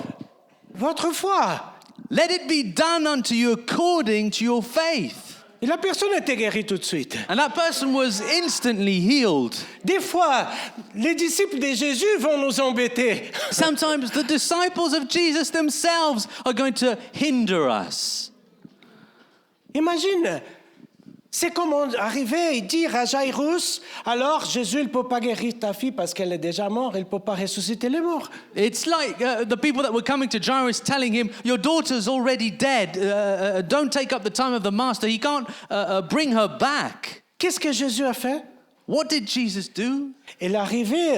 Votre foi. Let it be done unto you according to your faith. Et la personne était guérie tout de suite. And that person was instantly healed. Des fois, les disciples de Jésus vont nous embêter. Sometimes the disciples of Jesus themselves are going to hinder us. Imagine, c'est comme arriver et dire à Jairus, alors Jésus ne peut pas guérir ta fille parce qu'elle est déjà morte, il ne peut pas ressusciter les morts. It's like the people that were coming to Jairus telling him, your daughter's already dead. Don't take up the time of the master. He can't bring her back. Qu'est-ce que Jésus a fait? What did Jesus do? Il est arrivé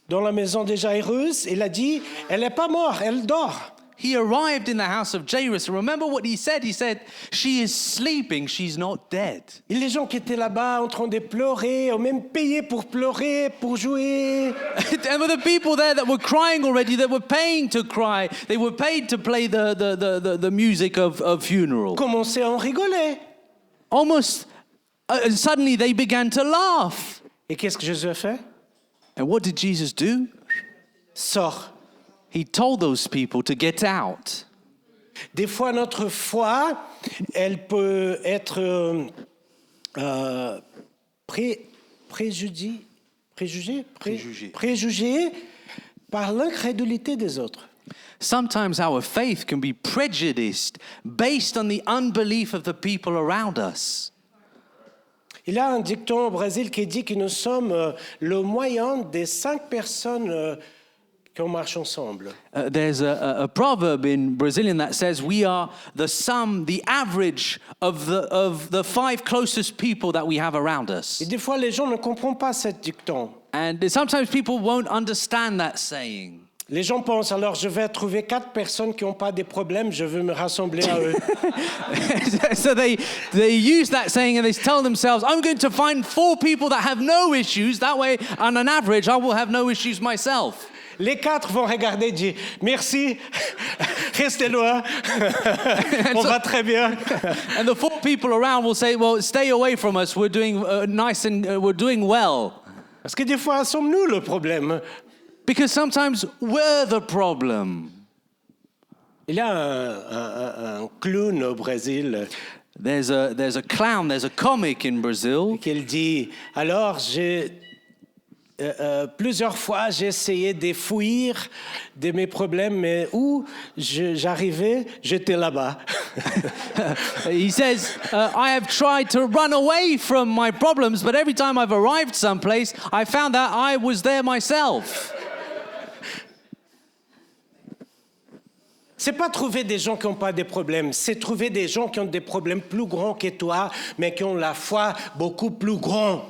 dans la maison de Jairus, il a dit, elle n'est pas morte, elle dort. He arrived in the house of Jairus. And remember what he said? He said, she is sleeping, she's not dead. Et les gens qui étaient là-bas en train de pleurer, ont même payé pour pleurer, pour jouer. And with the people there that were crying already, that were paying to cry, they were paid to play the music of funeral. Commençaient à en rigoler. Almost suddenly they began to laugh. Et qu'est-ce que Jésus a fait? And what did Jesus do? Sors. He told those people to get out. Des fois, notre foi, elle peut être préjugée par l'incrédulité des autres. Sometimes our faith can be prejudiced based on the unbelief of the people around us. Il y a un dicton au Brésil qui dit que nous sommes le moyen des 5 personnes qu'on marche ensemble. There's a proverb in Brazilian that says we are the sum, the average of the 5 closest people that we have around us. Et des fois, les gens ne comprennent pas ce dicton. And sometimes people won't understand that saying. Les gens pensent, alors je vais trouver 4 personnes qui n'ont pas de problèmes, je veux me rassembler à eux. So they use that saying and they tell themselves, I'm going to find 4 people that have no issues. That way, on an average, I will have no issues myself. Les 4 vont regarder et dire merci, restez loin, on va très bien. And the 4 people around will say, well, stay away from us. We're doing nice and we're doing well. Parce que des fois, sommes-nous le problème? Because sometimes we're the problem. Il y a un clown au Brésil There's a clown, there's a comic in Brazil. qui dit, alors plusieurs fois j'ai essayé de fuir de mes problèmes, mais où j'arrivais, j'étais là-bas. He says, I have tried to run away from my problems, but every time I've arrived someplace, I found that I was there myself. C'est pas trouver des gens qui n'ont pas de problèmes, c'est trouver des gens qui ont des problèmes plus grands que toi, mais qui ont la foi beaucoup plus grande.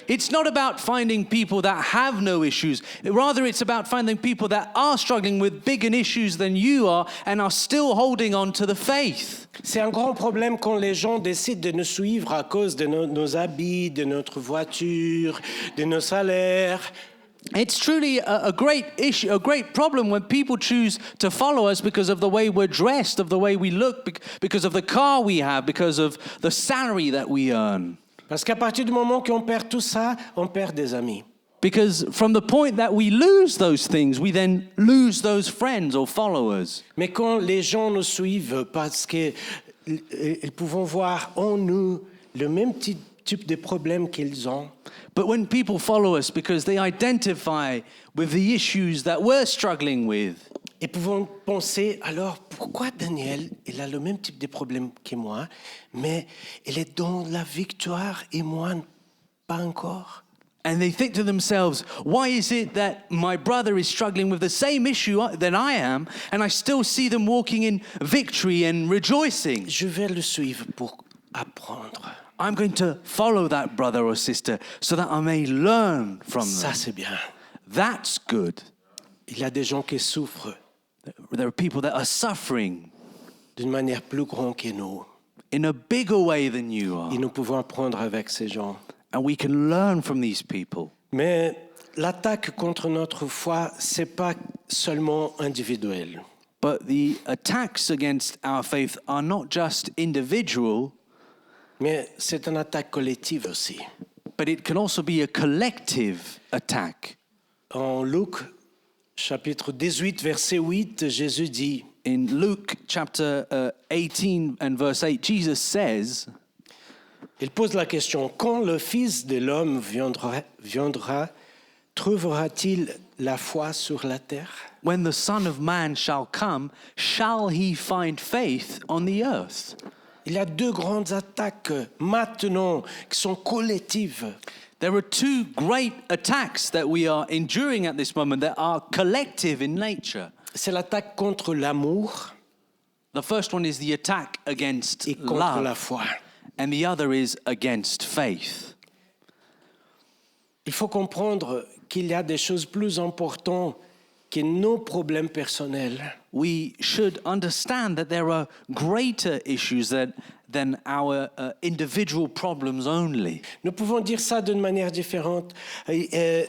It's not about finding people that have no issues. Rather, it's about finding people that are struggling with bigger issues than you are and are still holding on to the faith. C'est un grand problème quand les gens décident de nous suivre à cause de nos habits, de notre voiture, de nos salaires. It's truly a great issue, a great problem when people choose to follow us because of the way we're dressed, of the way we look, because of the car we have, because of the salary that we earn. Parce qu'à partir du moment qu'on perd tout ça, on perd des amis. Because from the point that we lose those things, we then lose those friends or followers. Mais quand les gens nous suivent parce qu'ils peuvent voir en nous le même type de problème qu'ils ont, But when people follow us because they identify with the issues that we're struggling with, ils peuvent penser, alors pourquoi Daniel, il a le même type de problème que moi, mais il est dans la victoire et moi pas encore? and they think to themselves, why is it that my brother is struggling with the same issue that I am, and I still see them walking in victory and rejoicing? Je vais le suivre pour apprendre. I'm going to follow that brother or sister so that I may learn from Ça, them. c'est bien. That's good. Il y a des gens qui souffrent There are people that are suffering d'une manière plus grande que nous. in a bigger way than you are. Et nous pouvons apprendre avec ces gens. And we can learn from these people. Mais l'attaque contre notre foi, ce n'est pas seulement individuel. But the attacks against our faith are not just individual, Mais c'est une attaque collective aussi. but it can also be a collective attack. En Luc chapitre 18, verset 8, Jésus dit, In Luke chapter 18 and verse 8, Jesus says, il pose la question, quand le Fils de l'homme viendra, trouvera-t-il la foi sur la terre? when the Son of Man shall come, shall he find faith on the earth? Il y a deux grandes attaques maintenant qui sont collectives. There are two great attacks that we are enduring at this moment that are collective in nature. C'est l'attaque contre l'amour The first one is the attack against et contre la love, foi. and the other is against faith. Il faut comprendre qu'il y a des choses plus importantes que nos problèmes personnels. We should understand that there are greater issues than our individual problems only. Nous pouvons dire ça d'une manière différente.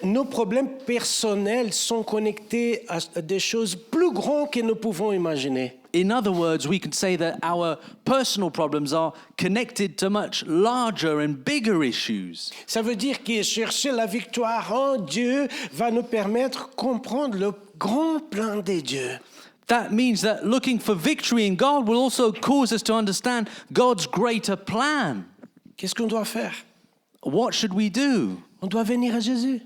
Nos problèmes personnels sont connectés à des choses plus grandes que nous pouvons imaginer. In other words, we can say that our personal problems are connected to much larger and bigger issues. Ça veut dire que chercher la victoire en Dieu va nous permettre de comprendre le grand plan de Dieu. That means that looking for victory in God will also cause us to understand God's greater plan. Qu'est-ce qu'on doit faire? What should we do? On doit venir à Jésus.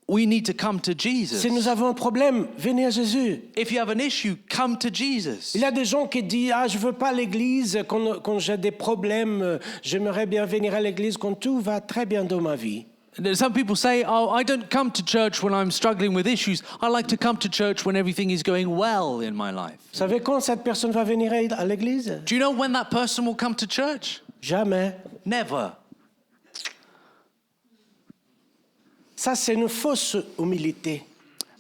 We need to come to Jesus. Si nous avons un problème, venez à Jésus. If you have an issue, come to Jesus. Il y a des gens qui disent « Ah, je ne veux pas l'église quand j'ai des problèmes. J'aimerais bien venir à l'église quand tout va très bien dans ma vie. » Some people say, oh, I don't come to church when I'm struggling with issues. I like to come to church when everything is going well in my life. Vous savez quand cette personne va venir à l'église? Do you know when that person will come to church? Jamais. Never. Ça, c'est une fausse humilité.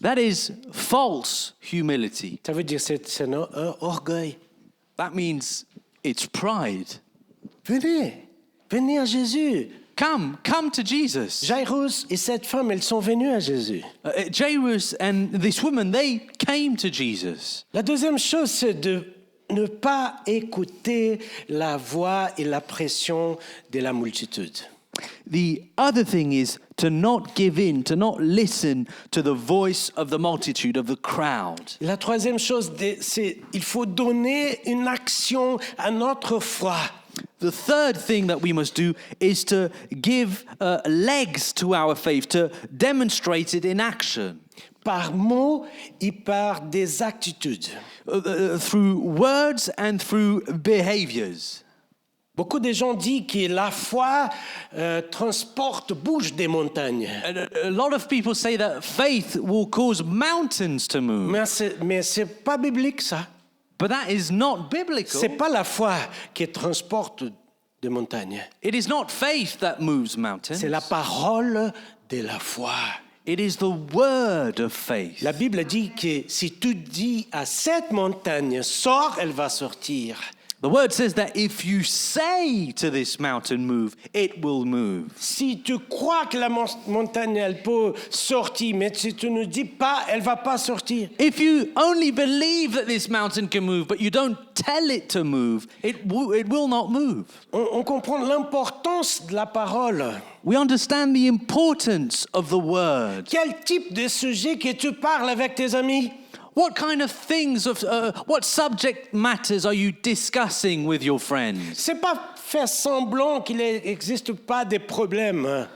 That is false humility. Ça veut dire que c'est un orgueil. That means it's pride. Venez à Jésus. Come to Jesus. Jairus et cette femme, elles sont venues à Jésus. Jairus and this woman, they came to Jesus. La deuxième chose, c'est de ne pas écouter la voix et la pression de la multitude. The other thing is to not give in, to not listen to the voice of the multitude, of the crowd. La troisième chose, c'est il faut donner une action à notre foi. The third thing that we must do is to give legs to our faith, to demonstrate it in action. Par mots et par des attitudes. Through words and through behaviors. Beaucoup de gens disent que la foi bouge des montagnes. A lot of people say that faith will cause mountains to move. Mais c'est pas biblique ça. But that is not biblical. C'est pas la foi qui transporte des montagnes. It is not faith that moves mountains. C'est la parole de la foi. It is the word of faith. La Bible dit que si tu dis à cette montagne, sors, elle va sortir. The word says that if you say to this mountain, move, it will move. Si tu crois que la montagne, elle peut sortir, mais si tu ne dis pas, elle va pas sortir. If you only believe that this mountain can move, but you don't tell it to move, it will not move. On comprend l'importance de la parole. We understand the importance of the word. Quel type de sujet que tu parles avec tes amis? What kind of things, what subject matters are you discussing with your friends? C'est pas faire semblant qu'il n'existe pas de problèmes.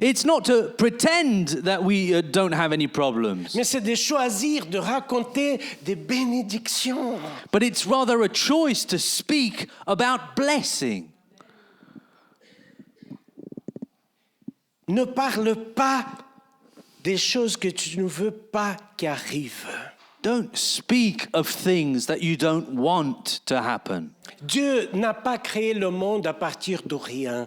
It's not to pretend that we don't have any problems. Mais c'est de choisir de raconter des bénédictions. But it's rather a choice to speak about blessing. Ne parle pas des choses que tu ne veux pas qu'arrivent. Don't speak of things that you don't want to happen. Dieu n'a pas créé le monde à partir de rien.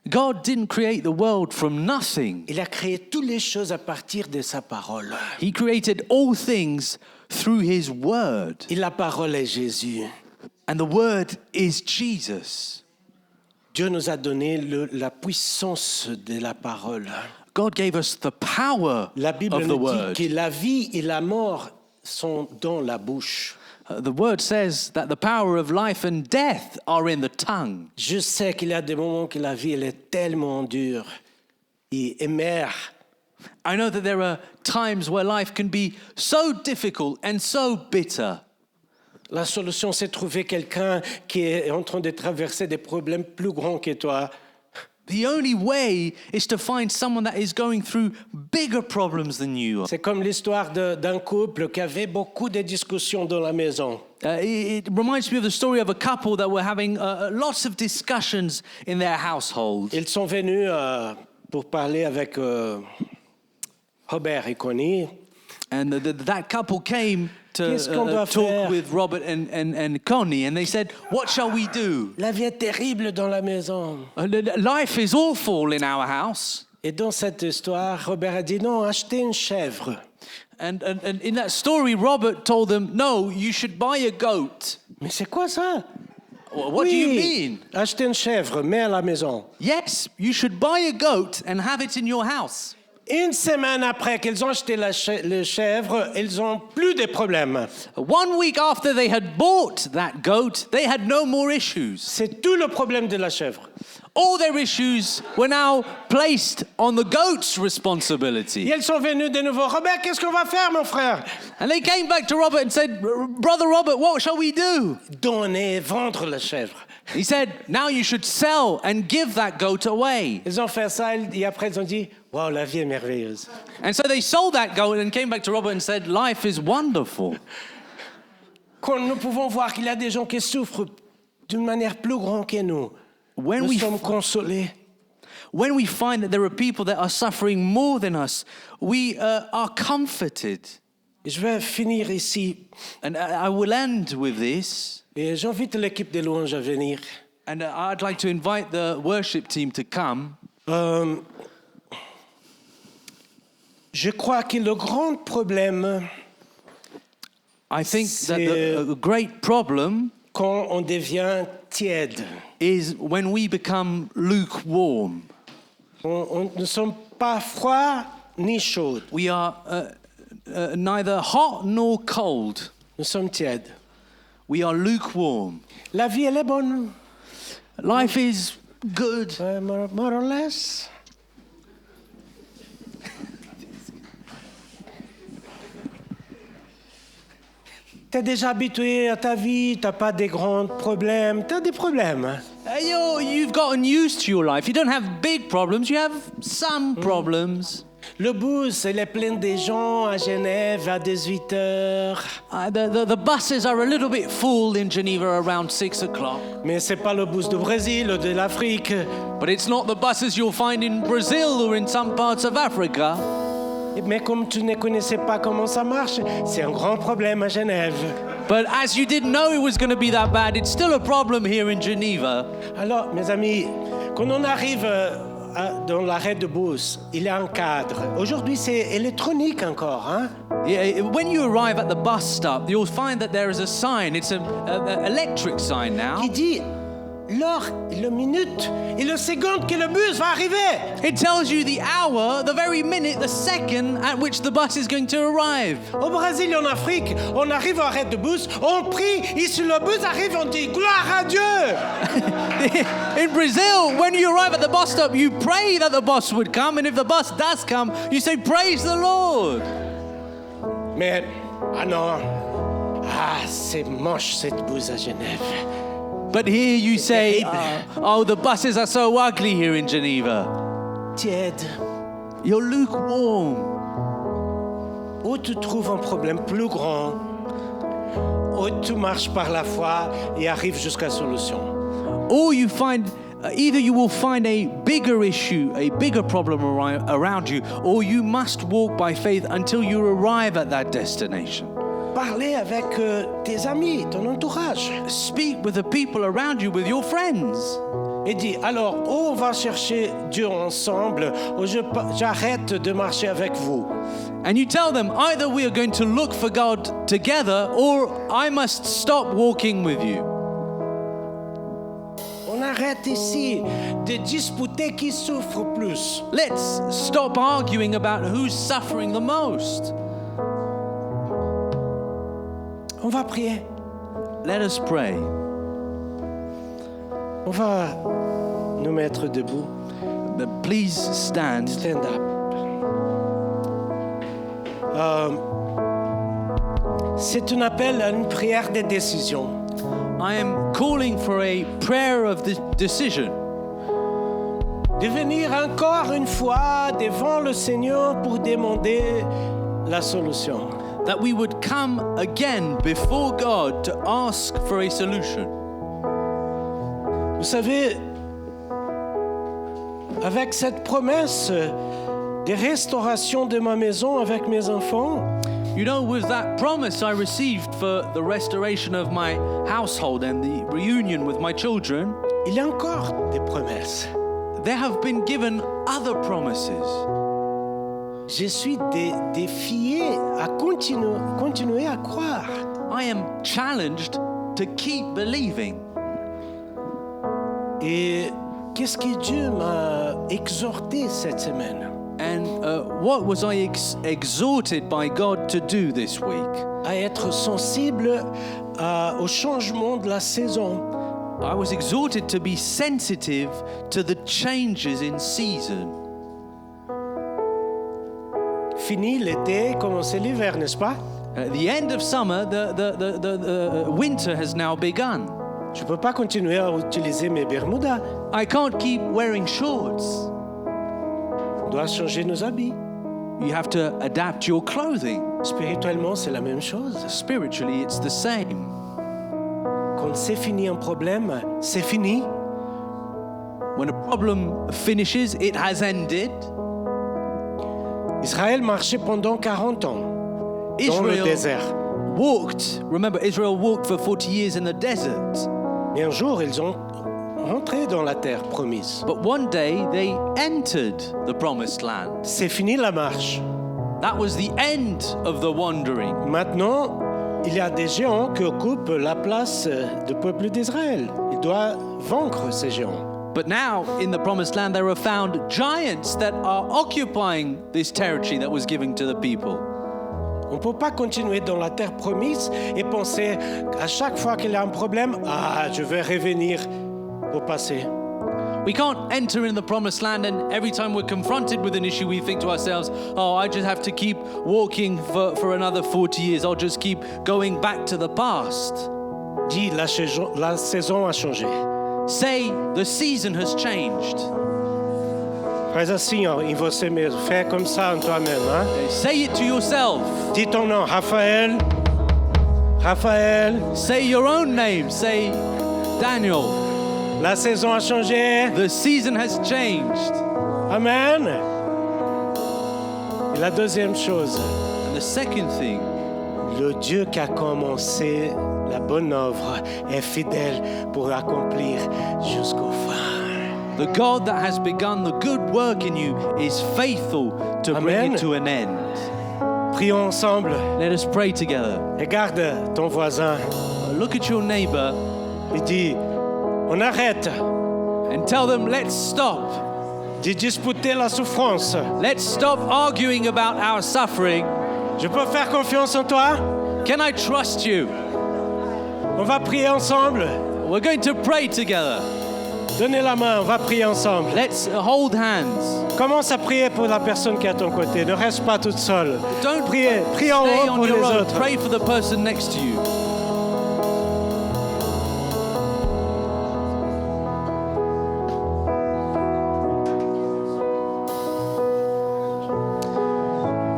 God didn't create the world from nothing. Il a créé toutes les choses à partir de sa parole. He created all things through his word. Et la parole est Jésus. And the word is Jesus. Dieu nous a donné la puissance de la parole. God gave us the power La Bible of the nous word. dit que la vie et la mort sont dans la bouche. The word says that the power of life and death are in the tongue. Je sais qu'il y a des moments que la vie elle est tellement dure et amère I know that there are times where life can be so difficult and so bitter. La solution, c'est trouver quelqu'un qui est en train de traverser des problèmes plus grands que toi. The only way is to find someone that is going through bigger problems than you. C'est comme l'histoire d'un couple qui avait beaucoup de discussions dans la maison. It reminds me of the story of a couple that were having lots of discussions in their household. Ils sont venus pour parler avec Robert et Connie. And that couple came to Qu'est-ce qu'on doit talk faire? with Robert and Connie, and they said, what shall we do? La vie est terrible dans la maison. Life is awful in our house. Et dans cette histoire, Robert a dit non, achetez une chèvre. And in that story, Robert told them, no, you should buy a goat. Mais c'est quoi ça? What do you mean? Achetez une chèvre, mets à la maison. Yes, you should buy a goat and have it in your house. Une semaine après qu'ils ont acheté la chèvre, ils ont plus de problèmes. 1 week after they had bought that goat, they had no more issues. C'est tout le problème de la chèvre. All their issues were now placed on the goat's responsibility. Et ils sont venus de nouveau. Robert, qu'est-ce qu'on va faire, mon frère? And they came back to Robert and said, Brother Robert, what shall we do? Donner, vendre la chèvre. He said, now you should sell and give that goat away. Ils ont fait ça et après ils ont dit, wow, la vie est merveilleuse. And so they sold that goat and came back to Robert and said, life is wonderful. Quand nous pouvons voir qu'il y a des gens qui souffrent d'une manière plus grande que nous, When nous sommes consolés. when we find that there are people that are suffering more than us, we are comforted. Je vais finir ici. And I will end with this. Et j'invite l'équipe de louanges à venir. And I'd like to invite the worship team to come. Je crois que le grand problème, I think that the great problem quand on devient tiède, is when we become lukewarm. on ne sommes pas froid ni chaud, We are neither hot nor cold. nous sommes tièdes. We are lukewarm. La vie, elle est bonne, Life is good. more or less. T'es déjà habitué à ta vie, t'as pas des grands problèmes, t'as des problèmes. Hein? You've gotten used to your life. You don't have big problems, you have some problems. Le bus, il est plein de gens à Genève à 18h. The buses are a little bit full in Geneva around 6 o'clock. Mais c'est pas le bus du Brésil ou de l'Afrique. But it's not the buses you'll find in Brazil or in some parts of Africa. Mais comme tu ne connaissais pas comment ça marche, c'est un grand problème à Genève. But as you didn't know it was going to be that bad, it's still a problem here in Geneva. Alors, mes amis, quand on arrive dans l'arrêt de bus, il y a un cadre. Aujourd'hui, c'est électronique encore, hein? Yeah, when you arrive at the bus stop, you'll find that there is a sign. It's an electric sign now. Qui dit l'heure, la minute et le seconde que le bus va arriver. It tells you the hour, the very minute, the second at which the bus is going to arrive. Au Brésil et en Afrique, on arrive à l'arrêt de bus, on prie, et si le bus arrive, on dit gloire à Dieu. In Brazil, when you arrive at the bus stop, you pray that the bus would come, and if the bus does come, you say, praise the Lord. Mais, ah non, c'est moche cette bus à Genève. But here you say, terrible. oh, the buses are so ugly here in Geneva. Tiède. You're lukewarm. Ou tu trouves un problème plus grand, ou tu marches par la foi et arrives jusqu'à la solution. Or you find, either you will find a bigger issue, a bigger problem around you, or you must walk by faith until you arrive at that destination. Parler avec tes amis, ton entourage. Speak with the people around you, with your friends. Et dis, alors, ou on va chercher Dieu ensemble, ou j'arrête de marcher avec vous. And you tell them, either we are going to look for God together, or I must stop walking with you. On arrête ici de disputer qui souffre plus. Let's stop arguing about who's suffering the most. On va prier. Let us pray. On va nous mettre debout. Please stand. Stand up. c'est un appel à une prière de décision. I am calling for a prayer of the decision. De venir encore une fois devant le Seigneur pour demander la solution. That we would come again before God to ask for a solution. Vous savez, avec cette promesse de restauration de ma maison avec mes enfants, You know, with that promise I received for the restoration of my household and the reunion with my children, il y a encore des promesses. there have been given other promises. Je suis défié à continuer à croire. I am challenged to keep believing. Et qu'est-ce que Dieu m'a exhorté cette semaine? And what was I exhorted by God to do this week? À être sensible au changement de la saison. I was exhorted to be sensitive to the changes in season. Fini l'été, commencé l'hiver, n'est-ce pas? At the end of summer, the winter has now begun. Je ne peux pas continuer à utiliser mes bermudas. I can't keep wearing shorts. On doit changer nos habits. You have to adapt your clothing. Spirituellement, c'est la même chose. Spiritually, it's the same. Quand c'est fini un problème, c'est fini. When a problem finishes, it has ended. Israël marchait pendant 40 ans dans le désert. Israel walked for 40 years in the desert. Et un jour, ils ont rentré dans la terre promise. But one day, they entered the promised land. C'est fini la marche. That was the end of the wandering. Maintenant, il y a des géants qui occupent la place du peuple d'Israël. Il doit vaincre ces géants. But now, in the promised land, there are found giants that are occupying this territory that was given to the people. On ne peut pas continuer dans la terre promise et penser à chaque fois qu'il y a un problème, je vais revenir au passé. We can't enter in the promised land and every time we're confronted with an issue, we think to ourselves, I just have to keep walking for another 40 years. I'll just keep going back to the past. Dis, la saison a changé. Say, the season has changed. Fais assim, em você mesmo. Fais comme ça en toi-même. Hein? Say it to yourself. Dis ton nom, Raphaël. Raphaël. Say your own name. Say, Daniel. La saison a changé. The season has changed. Amen. Et la deuxième chose. And the second thing. Le Dieu qui a commencé la bonne œuvre est fidèle pour accomplir jusqu'au fin. The God that has begun the good work in you is faithful to bring it to an end. Prions ensemble. Let us pray together. Regarde ton voisin. Look at your neighbor. Et dis, on arrête. And tell them, let's stop. De disputer la souffrance. Let's stop arguing about our suffering. Je peux faire confiance en toi? Can I trust you? On va prier ensemble. We're going to pray together. Donnez la main, on va prier ensemble. Let's hold hands. Commence à prier pour la personne qui est à ton côté. Ne reste pas toute seule. Don't prie en stay haut on pour your les own. autres. Pray for the person next to you.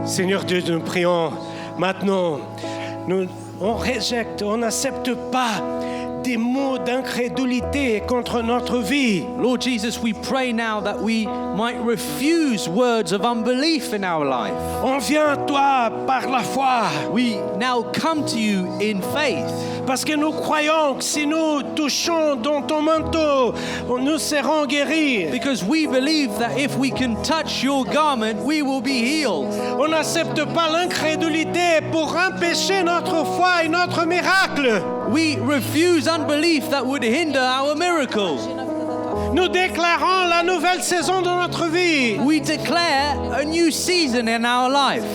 Seigneur Dieu, nous prions maintenant. On rejette, on n'accepte pas des mots d'incrédulité contre notre vie. Lord Jesus, we pray now that we might refuse words of unbelief in our life. On vient à toi par la foi. We now come to you in faith. Parce que nous croyons que si nous touchons dans ton manteau, nous serons guéris. Because we believe that if we can touch your garment, we will be healed. On n'accepte pas l'incrédulité pour empêcher notre foi et notre miracle. We refuse unbelief that would hinder our miracle. Nous déclarons la nouvelle saison de notre vie. We declare a new season in our life.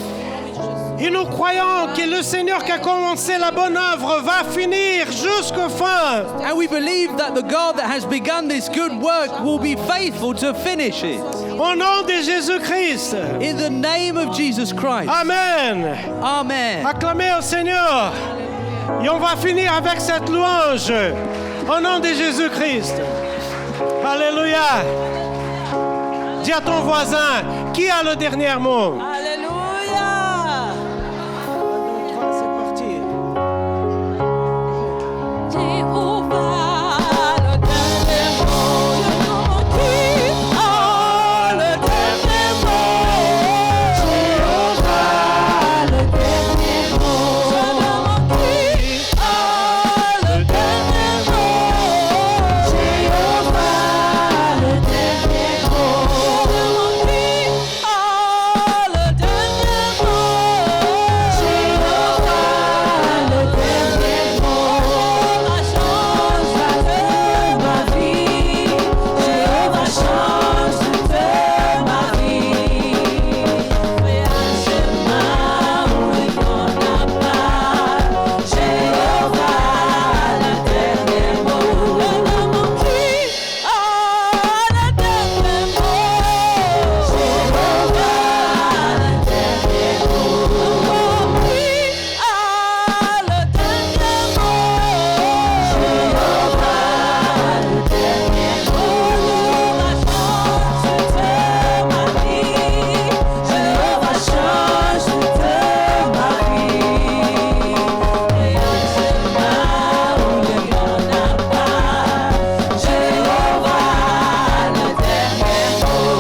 Et nous croyons que le Seigneur qui a commencé la bonne œuvre va finir jusqu'au fin. And we believe that the God that has begun this good work will be faithful to finish it. Au nom de Jésus-Christ. In the name of Jesus Christ. Amen. Amen. Acclamez au Seigneur. Et on va finir avec cette louange. Au nom de Jésus-Christ. Alléluia. Dis à ton voisin, qui a le dernier mot? Alléluia. 1, 2, 3, c'est parti. Jéhovah, le dernier mot. Qui a le dernier mot? Jéhovah, le dernier mot. Qui a le dernier mot? Jéhovah, le dernier mot. Qui a le dernier mot? Jéhovah, le dernier mot. La change de ma vie. Jéhovah change de ma vie. Fais un chemin où il n'y en a pas. Jéhovah, le dernier mot. Qui a le dernier mot? Jéhovah, le dernier mot. Qui a le dernier mot? Jéhovah, le dernier mot. La change de ma vie. Jéhovah change de ma vie. Et un chemin où il n'y en a pas. Jéhovah, le dernier mot.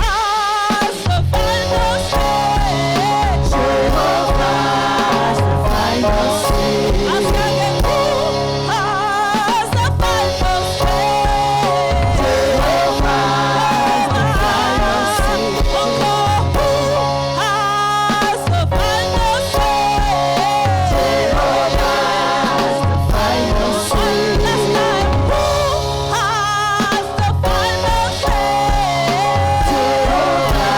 As the final say. Jéhovah, as the final say. As the final say. Jéhovah, as the final say. Encore as the final say. Jéhovah, as the final say. Last time, as the final say. Jehovah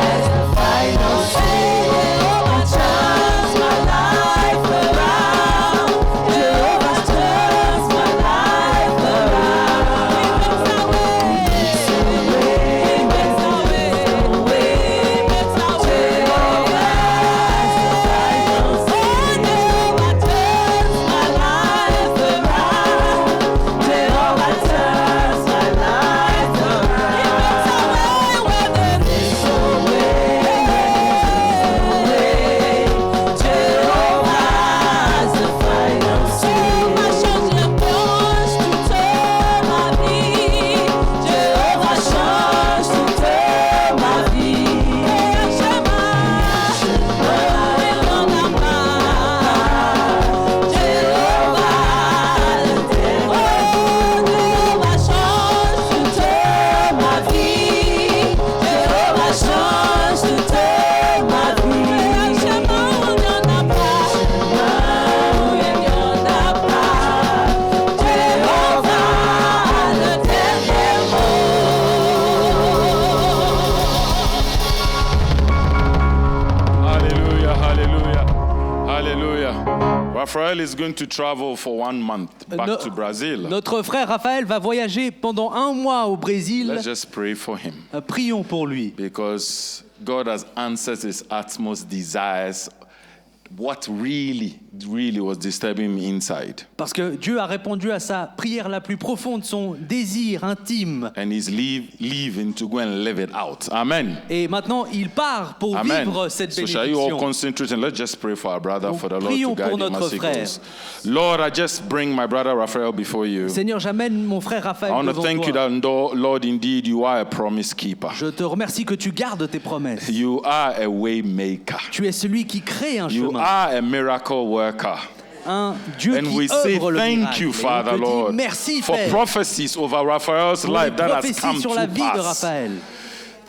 is the final say. Jehovah turns my life around. Jehovah turns my life around. He makes a way. He makes a way. He makes a way. Jehovah is the final say. Jehovah turns my life around. Jehovah turns my life around. He makes a way where there is no way. Jehovah is the final say. Jehovah change la planche toute ma vie. Jehovah change toute ma vie. Et un chemin où il n'en a pas. Jehovah, le dernier mot. Jehovah change toute ma vie. Jehovah change toute ma vie. Et un chemin où il n'y en a pas. Où il n'y en a pas. Jehovah, le dernier mot. Hallelujah, hallelujah, hallelujah. Raphael is going to travel for 1 month back No- to Brazil. Notre frère Raphaël va voyager pendant 1 mois au Brésil. Let's just pray for him Prions pour lui. because God has answered his utmost desires. What really was disturbing me inside. Parce que Dieu a répondu à sa prière la plus profonde, son désir intime. And he's leaving to go and live it out. Amen. Et maintenant, il part pour Amen. vivre cette So shall you all bénédiction. concentrate and let's just pray for our brother, Donc, for the Lord to prions guide pour him notre as he frère. goes. Lord, I just bring my brother Raphael before you. Seigneur, j'amène mon frère I Raphaël want to devant thank you toi. that, Lord, indeed you are a promise keeper. Je te remercie que tu gardes tes promesses. You are a way maker. Tu es celui qui crée un You chemin. are a miracle worker. Un Dieu And qui we say œuvre le thank miracle. you, Et on Father, te dit Lord, merci, for Père, prophecies over Raphael's pour les life that has prophéties come sur to la vie de pass. Raphaël.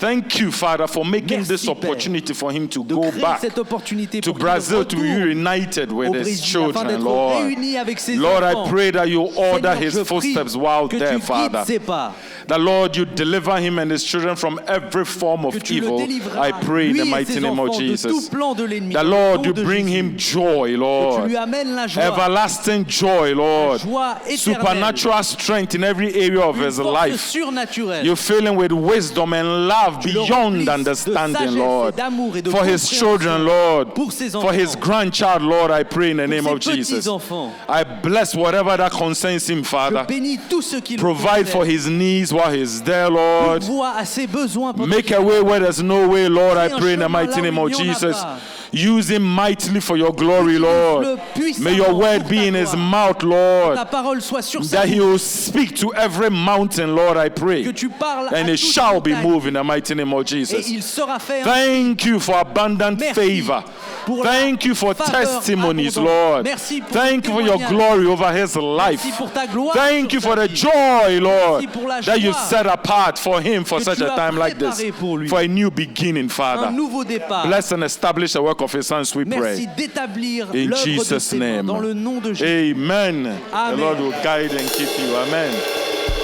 Thank you, Father, for making Merci, this Père, opportunity for him to de go créer back cette opportunité to pour qu'il Brazil to be retourne reunited with au his Brésil afin children, d'être Lord. réuni avec ses Lord, I enfants. pray that you order Seigneur, his je prie footsteps while que there, tu Father. guides ses pas, That, Lord, you deliver him and his children from every form of que tu le evil. délivreras, I pray in lui the et mighty ses name of enfants, de Jesus. tout plan de l'ennemi. That, Dans le Lord, nom you de bring Jésus. him joy, Que tu Lord. lui amènes la joie, Everlasting joy, Lord. joie éternelle, Supernatural strength in every area of une his force life. surnaturelle. You fill him with wisdom and love Tu le beyond remplisses de understanding, sagesse Lord. et d'amour et de For his compréhension children, Lord. pour ses For his enfants, grandchild, Lord, I pray in the name pour of ses Jesus. petits-enfants. I bless whatever that concerns him, Je Father. bénis tout ce qui le Provide for concerne. his needs while he's there, Lord. Vois à ses besoins pendant Make qu'il a est way là. where there's no way, Lord. I Fais un pray in the chemin mighty là où name of il n'y en a Jesus. pas. Use him mightily for your glory, Lord. Utilise-le puissamment May your word pour be ta in his gloire. mouth, Lord. Ta parole soit sur sa That he bouche. will speak to every mountain, Lord, I pray. Que tu parles And à it toute shall be montagne. moved in the mighty name of Et Jesus. il sera fait. Thank you for abundant Merci favor. pour la Thank you for faveur testimonies, abondante. Lord. Merci pour Thank you for your témoignage. glory over his life. Merci pour ta gloire Thank sur you for sa the vie. joy, Lord, Merci pour la that you joie set apart for him for que such tu a as time like this. préparé pour lui. For a new beginning, Un Father. nouveau départ. Bless and establish the work of his sons, we Merci pray. d'établir In l'œuvre de Jesus' ses mains name. dans le nom de Jésus. Amen. The Amen. Lord will guide and keep you. Amen.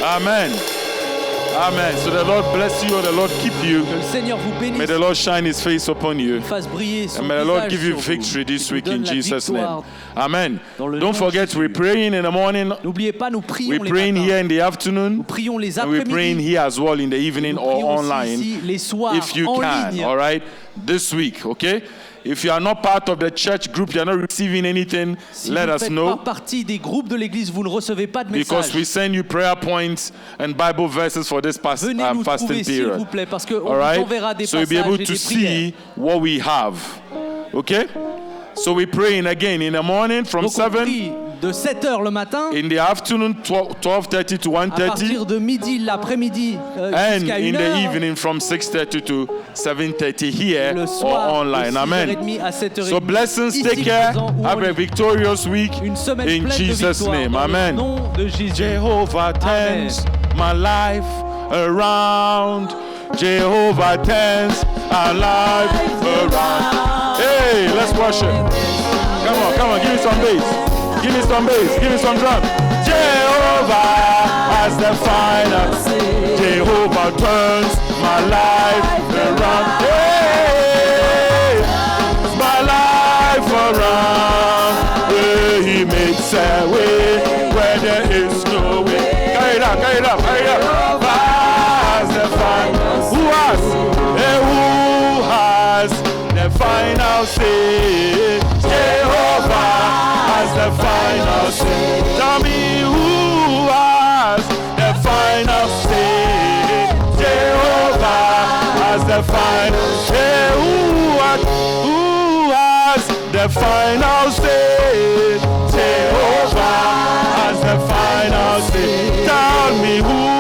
Amen. Amen. So the Lord bless you, the Lord keep you. Que le Seigneur vous bénisse, May the Lord shine his face upon you. fasse briller son And may the Lord visage give you sur vous, victory this et vous week in donne la Jesus' name. victoire. Amen. Dans le Don't nom de forget, Jésus. we're praying in the morning. N'oubliez pas, nous prions We're les praying matins. here in the afternoon. Nous prions les And we're praying après-midi. here as well in the evening Nous or prions aussi online. ici les soirs If you en can, ligne. all right? This week, okay? If you are not part of the church group, you are not receiving anything, Si let vous ne us faites know. pas partie des groupes de l'Église, vous ne recevez pas de Because message. we send you prayer points and Bible verses for this Venez nous fasting trouver, s'il vous period. plaît, parce qu'on All vous right? enverra des So you'll be passages able et to des prières. see what we have. Okay? So we're praying again in the morning from Donc on 7, prie de 7h le matin, in the afternoon 12:30 to à 1:30, partir de midi l'après-midi and jusqu'à in 1h. the evening from 6:30 to 7:30 here Le or soir online. de Amen. 6h30 à 7h30. So blessings, ici take care, présent ou en have a ligne. victorious week Une semaine in pleine de Jesus' victoire name. dans Amen. le nom de Jésus. Jehovah Amen. turns my life around. Jehovah turns our life around. Hey, let's worship. Come on, give me some bass. Give me some bass. Give me some drum. Jehovah has the final. Jehovah turns my life around. Hey, my life around. Hey, he makes a way where there is no way. Carry it up, carry it up, carry it up. Has the final. Who has the final say? Jehovah has the final say. Tell me who has the final say? Jehovah has the final say. Who has the final say? Jehovah has the final say. Tell me who